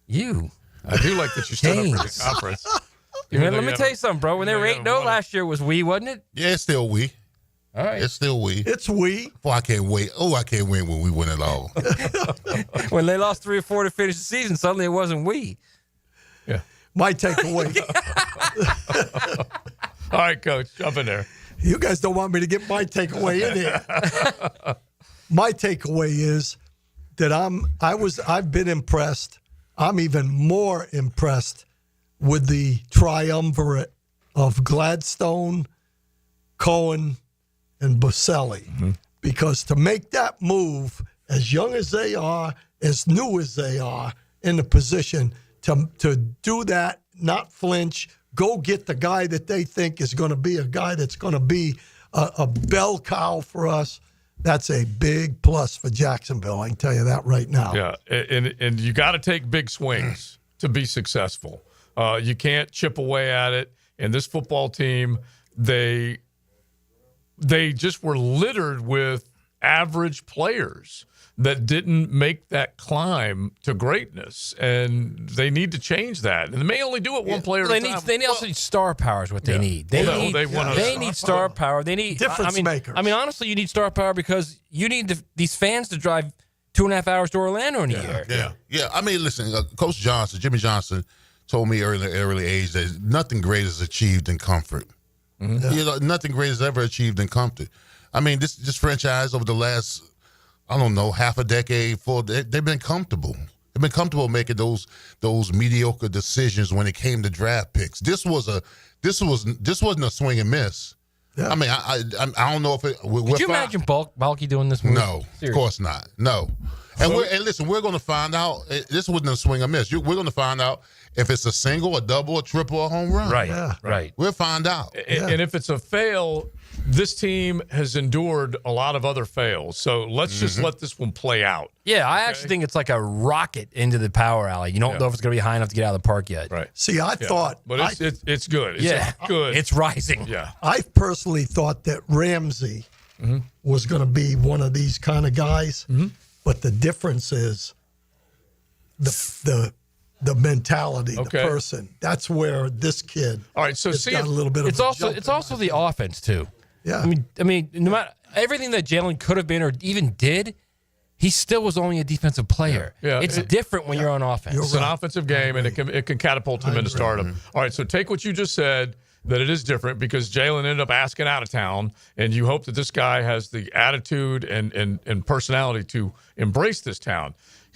You. I do like that you stood up for the conference. Man, let me tell you something, bro. When they were 8-0 last year, it was we, wasn't it? Yeah, it's still we. All right. It's still we. It's we. Boy, I can't wait. Oh, I can't wait when we win it all. When they lost 3 or 4 to finish the season, suddenly it wasn't we. Yeah. My takeaway. All right, Coach, jump in there. You guys don't want me to get my takeaway in here. My takeaway is that I've been impressed. I'm even more impressed with the triumvirate of Gladstone, Cohen, and Boselli. Because to make that move, as young as they are, as new as they are in the position, to do that, not flinch, go get the guy that they think is going to be a guy that's going to be a bell cow for us, that's a big plus for Jacksonville. I can tell you that right now. Yeah, and you got to take big swings to be successful. You can't chip away at it. And this football team, they just were littered with average players that didn't make that climb to greatness, and they need to change that. And they may only do it one player at a time. They also need star power is what they need. They need star power. They need difference makers. I mean, honestly, you need star power because you need these fans to drive 2.5 hours to Orlando in a year. Yeah. I mean, listen, Coach Johnson, Jimmy Johnson, told me early age that nothing great is achieved in comfort. You know, nothing great is ever achieved in comfort. I mean, this franchise over the last, I don't know, half a decade, they've been comfortable. They've been comfortable making those mediocre decisions when it came to draft picks. This wasn't a swing and miss. Yeah. I mean, I don't know if it. Could you imagine Balky doing this move? No, seriously? Of course not. No. And listen, we're going to find out. This wasn't a swing or miss. We're going to find out if it's a single, a double, a triple, or a home run. Right. Yeah. Right. We'll find out. And if it's a fail, this team has endured a lot of other fails. So let's just let this one play out. Yeah, I actually think it's like a rocket into the power alley. You don't know if it's going to be high enough to get out of the park yet. Right. See, I thought. But it's good. It's good. It's rising. Yeah. I personally thought that Ramsey was going to be one of these kind of guys. But the difference is the mentality, the person. That's where this kid. All right, so got a little bit of. It's also the offense too. Yeah. I mean, no matter everything that Jalen could have been or even did, he still was only a defensive player. Yeah. It's different when you're on offense. It's an offensive game, and it can catapult him into stardom. All right, so take what you just said, that it is different because Jalen ended up asking out of town, and you hope that this guy has the attitude and personality to embrace this town.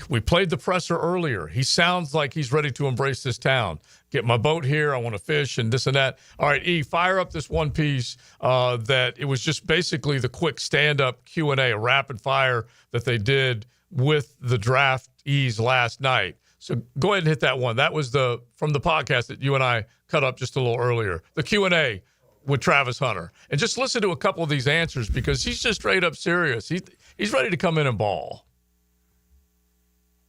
We played the presser earlier. He sounds like he's ready to embrace this town. Get my boat here. I want to fish and this and that. All right, E, fire up this one piece that it was just basically the quick stand-up Q&A, a rapid fire that they did with the draftees last night. So go ahead and hit that one. That was from the podcast that you and I cut up just a little earlier. The Q&A with Travis Hunter. And just listen to a couple of these answers because he's just straight up serious. He's ready to come in and ball.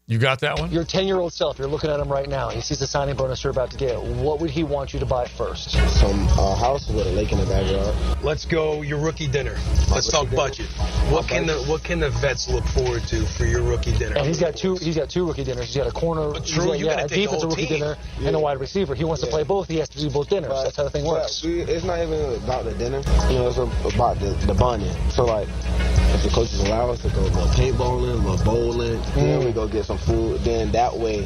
You got that one? Your 10-year-old self, you're looking at him right now. He sees the signing bonus you're about to get. What would he want you to buy first? Some house with a lake in the backyard. Let's go your rookie dinner. Let's talk budget. What can the vets look forward to for your rookie dinner? And he's got two rookie dinners. He's got a corner, a defensive rookie dinner, and a wide receiver. He wants to play both. He has to do both dinners. Right. That's how the thing works. It's not even about the dinner. You know, it's about the bonding. So, like, if the coaches allow us to go paintballing, a little bowling, then we go get some food, then that way,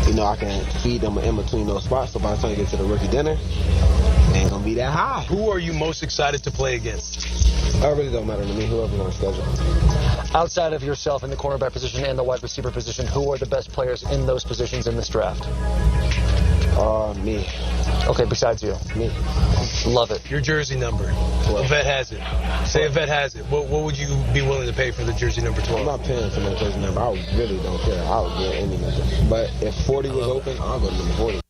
you know, I can feed them in between those spots. So by the time you get to the rookie dinner, it ain't gonna be that high. Who are you most excited to play against? It really don't matter to me, whoever's on schedule. Outside of yourself in the cornerback position and the wide receiver position, who are the best players in those positions in this draft? Me. Okay, besides you. Me. Love it. Your jersey number. A vet has it. Say a vet has it. What would you be willing to pay for the jersey number 12? I'm not paying for no jersey number. I really don't care. I would get any number. But if 40 was open, I'll go to number 40.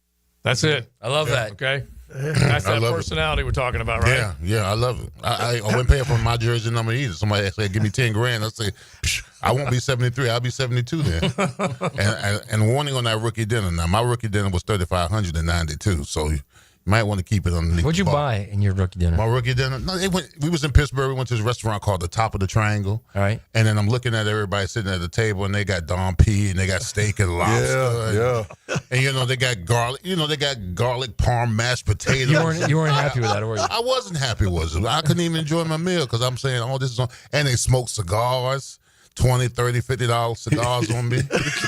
That's it. I love that. Okay. That's that personality we're talking about, right? Yeah, I love it. I wouldn't pay for my jersey number either. Somebody said, give me 10 grand. I say, I won't be 73. I'll be 72 then. and warning on that rookie dinner. Now, my rookie dinner was $3,592, so you might want to keep it underneath. What'd you the bar. buy in your rookie dinner? My rookie dinner? No, we was in Pittsburgh. We went to this restaurant called the Top of the Triangle. All right. And then I'm looking at everybody sitting at the table, and they got Dom P, and they got steak and lobster. And they got garlic. They got garlic parm mashed potatoes. You weren't happy with that, were you? I wasn't happy with it. I couldn't even enjoy my meal because I'm saying, this is on. And they smoked cigars. $20, $30, $50 cigars on me.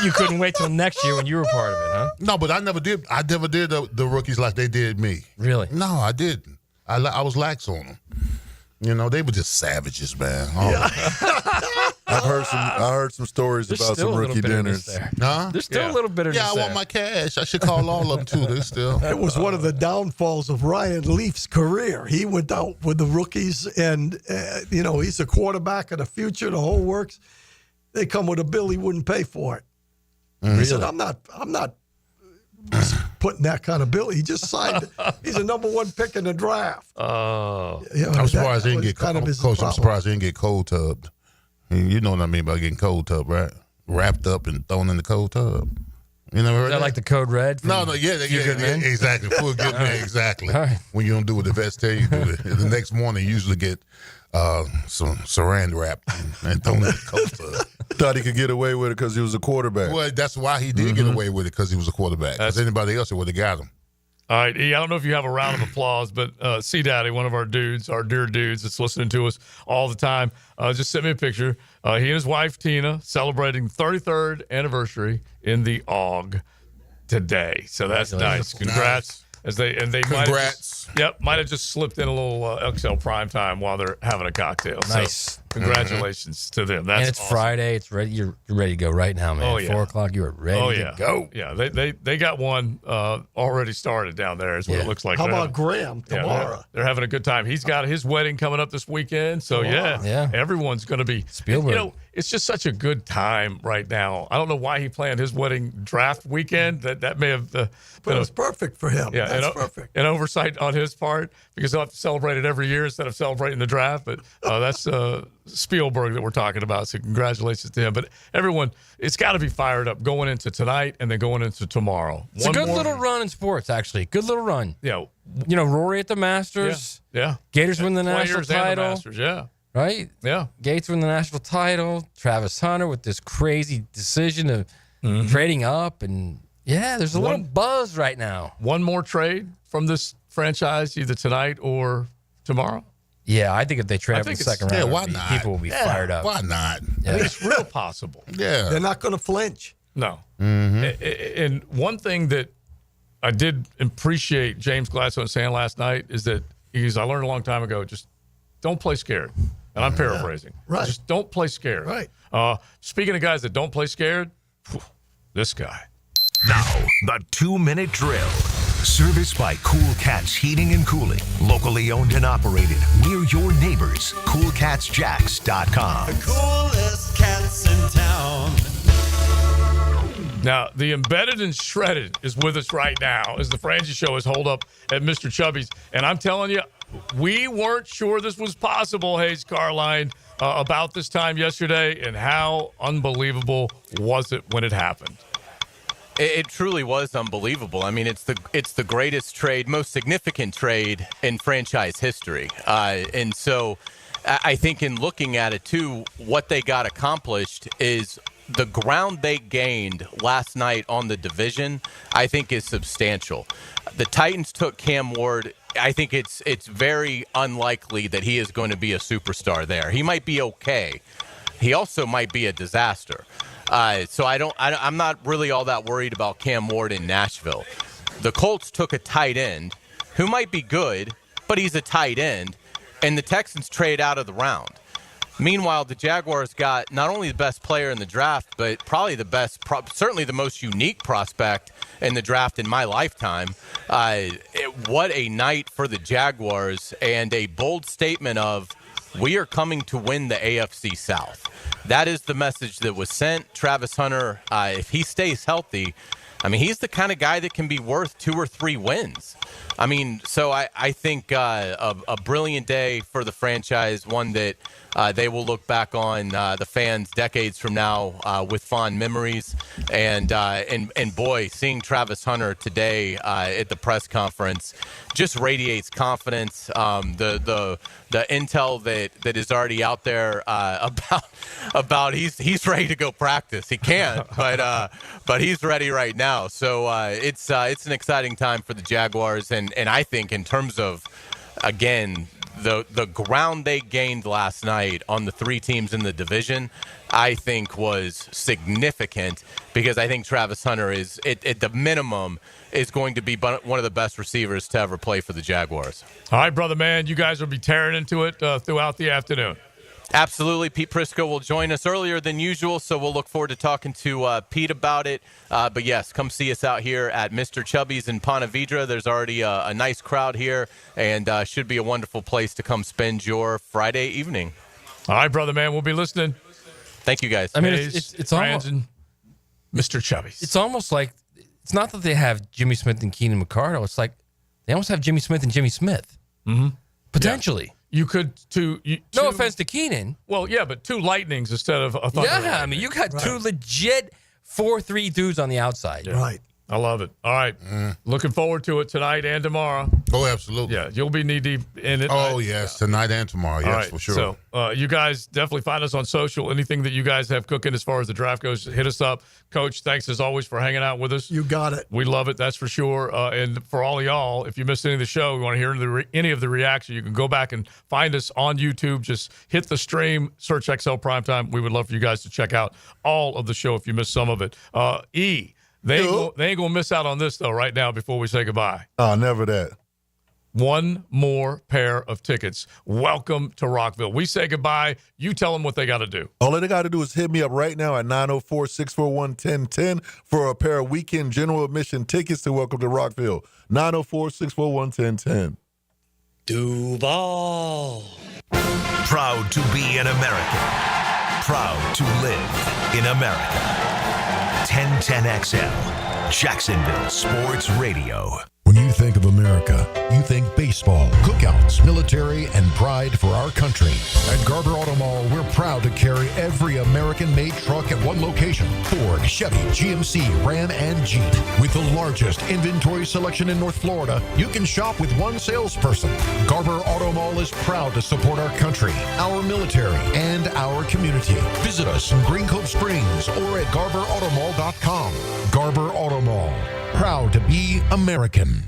You couldn't wait till next year when you were part of it, huh? No, but I never did. I never did the rookies like they did me. Really? No, I didn't. I was lax on them. They were just savages, man. I heard some stories about some rookie dinners. There's still a little bitterness Yeah, I want my cash. I should call all of them too. They still. It was one of the downfalls of Ryan Leaf's career. He went out with the rookies, and he's a quarterback of the future. The whole works. They come with a bill he wouldn't pay for it. He said, "I'm not putting that kind of bill." He just signed. He's a number 1 pick in the draft. Oh, I'm surprised he didn't get kind of his coach. I'm problem. surprised he didn't get cold tubbed. You know what I mean about getting cold tubbed, right? Wrapped up and thrown in the cold tub. You never heard Is that like the Code Red? No, exactly. Full good man, exactly. All right. When you don't do what the vets tell you to do, the next morning you usually get some saran wrap and thrown in the cold tub. Thought he could get away with it because he was a quarterback. Well, that's why he did get away with it, because he was a quarterback. Because anybody else would have got him. All right, E, I don't know if you have a round of applause, but C Daddy, one of our dudes, our dear dudes that's listening to us all the time, just sent me a picture. He and his wife, Tina, celebrating 33rd anniversary in the AUG today. So that's nice. Congrats. As they might have just slipped in a little XL Primetime while they're having a cocktail. Nice. So congratulations to them. That's and it's awesome. Friday. It's ready. You're ready to go right now, man. Oh, yeah. 4 o'clock. You are ready to go. Yeah, they got one already started down there. Is what it looks like. How about Graham tomorrow? They're having a good time. He's got his wedding coming up this weekend. So everyone's going to be Spielberg. It's just such a good time right now. I don't know why he planned his wedding draft weekend. That may have but it was perfect for him. Yeah, that's perfect. An oversight on his part, because he'll have to celebrate it every year instead of celebrating the draft. But that's Spielberg that we're talking about. So congratulations to him. But everyone, it's got to be fired up going into tonight and then going into tomorrow. It's a good little run in sports, actually. Good little run. Yeah. Rory at the Masters. Yeah. Gators win the national title. And the Masters, yeah. Right? Yeah. Gates win the national title. Travis Hunter with this crazy decision of trading up. And, there's a little buzz right now. One more trade from this franchise, either tonight or tomorrow? Yeah, I think if they trade up in the second round, why not? people will be fired up. Why not? I think it's real possible. Yeah. They're not going to flinch. No. And one thing that I did appreciate James Gladstone saying last night is that I learned a long time ago, just don't play scared. And I'm paraphrasing. Right. Just don't play scared. Right. Speaking of guys that don't play scared, this guy. Now, the 2-minute drill. Service by Cool Cats Heating and Cooling. Locally owned and operated. Near your neighbors. CoolCatsJacks.com. The coolest cats in town. Now, the Embedded and Shredded is with us right now as the Frangie Show is holed up at Mr. Chubby's. And I'm telling you, we weren't sure this was possible, Hayes Carline, about this time yesterday. And how unbelievable was it when it happened? It truly was unbelievable. I mean, it's the greatest trade, most significant trade in franchise history. And so I think in looking at it, too, what they got accomplished is the ground they gained last night on the division, I think, is substantial. The Titans took Cam Ward. I think it's very unlikely that he is going to be a superstar there. He might be okay. He also might be a disaster. So I'm not really all that worried about Cam Ward in Nashville. The Colts took a tight end who might be good, but he's a tight end, and the Texans trade out of the round. Meanwhile, the Jaguars got not only the best player in the draft, but probably the best, certainly the most unique prospect in the draft in my lifetime. what a night for the Jaguars, and a bold statement of, we are coming to win the AFC South. That is the message that was sent. Travis Hunter, if he stays healthy, I mean, he's the kind of guy that can be worth 2 or 3 wins. I mean, so I think a brilliant day for the franchise, one that they will look back on, the fans decades from now with fond memories. And boy, seeing Travis Hunter today at the press conference just radiates confidence. The intel that is already out there about he's ready to go practice. He can't, but he's ready right now. So it's an exciting time for the Jaguars, and I think in terms of, again, the ground they gained last night on the 3 teams in the division, I think was significant, because I think Travis Hunter is, at the minimum, is going to be one of the best receivers to ever play for the Jaguars. All right, brother man, you guys will be tearing into it throughout the afternoon. Absolutely. Pete Prisco will join us earlier than usual, so we'll look forward to talking to Pete about it. But, yes, come see us out here at Mr. Chubby's in Ponte Vedra. There's already a nice crowd here, and should be a wonderful place to come spend your Friday evening. All right, brother man, we'll be listening. Thank you, guys. I mean, it's almost Mr. Chubby's. It's almost like, it's not that they have Jimmy Smith and Keenan McCardle. It's like they almost have Jimmy Smith and Jimmy Smith. Mm-hmm. Potentially. Yeah. You could no offense to Keenan. Well, yeah, but 2 lightnings instead of a thunder. Yeah, I mean, you got 2 legit 4-3 dudes on the outside. Yeah. Right. I love it. All right. Looking forward to it tonight and tomorrow. Oh, absolutely. Yeah, you'll be knee-deep in it. Oh, yes, tonight and tomorrow. Yes, right, for sure. So you guys definitely find us on social. Anything that you guys have cooking as far as the draft goes, hit us up. Coach, thanks as always for hanging out with us. You got it. We love it, that's for sure. And for all of y'all, if you missed any of the show, you want to hear any of the reaction, you can go back and find us on YouTube. Just hit the stream, search XL Primetime. We would love for you guys to check out all of the show if you missed some of it. They ain't going to miss out on this, though, right now before we say goodbye. Oh, never that. 1 more pair of tickets. Welcome to Rockville. We say goodbye. You tell them what they got to do. All they got to do is hit me up right now at 904-641-1010 for a pair of weekend general admission tickets to Welcome to Rockville. 904-641-1010. Duval. Proud to be an American. Proud to live in America. 1010XL, Jacksonville Sports Radio. When you think of America, you think baseball, cookouts, military, and pride for our country. At Garber Auto Mall, we're proud to carry every American-made truck at one location. Ford, Chevy, GMC, Ram, and Jeep. With the largest inventory selection in North Florida, you can shop with one salesperson. Garber Auto Mall is proud to support our country, our military, and our community. Visit us in Green Cove Springs or at GarberAutomall.com. Garber Auto Mall. Proud to be American.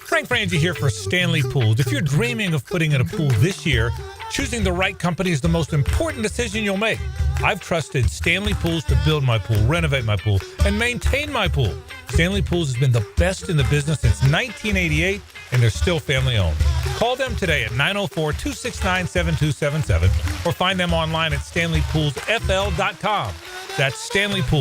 Frank Frangie here for Stanley Pools. If you're dreaming of putting in a pool this year, choosing the right company is the most important decision you'll make. I've trusted Stanley Pools to build my pool, renovate my pool, and maintain my pool. Stanley Pools has been the best in the business since 1988, and they're still family-owned. Call them today at 904-269-7277 or find them online at StanleyPoolsFL.com. That's Stanley Pools.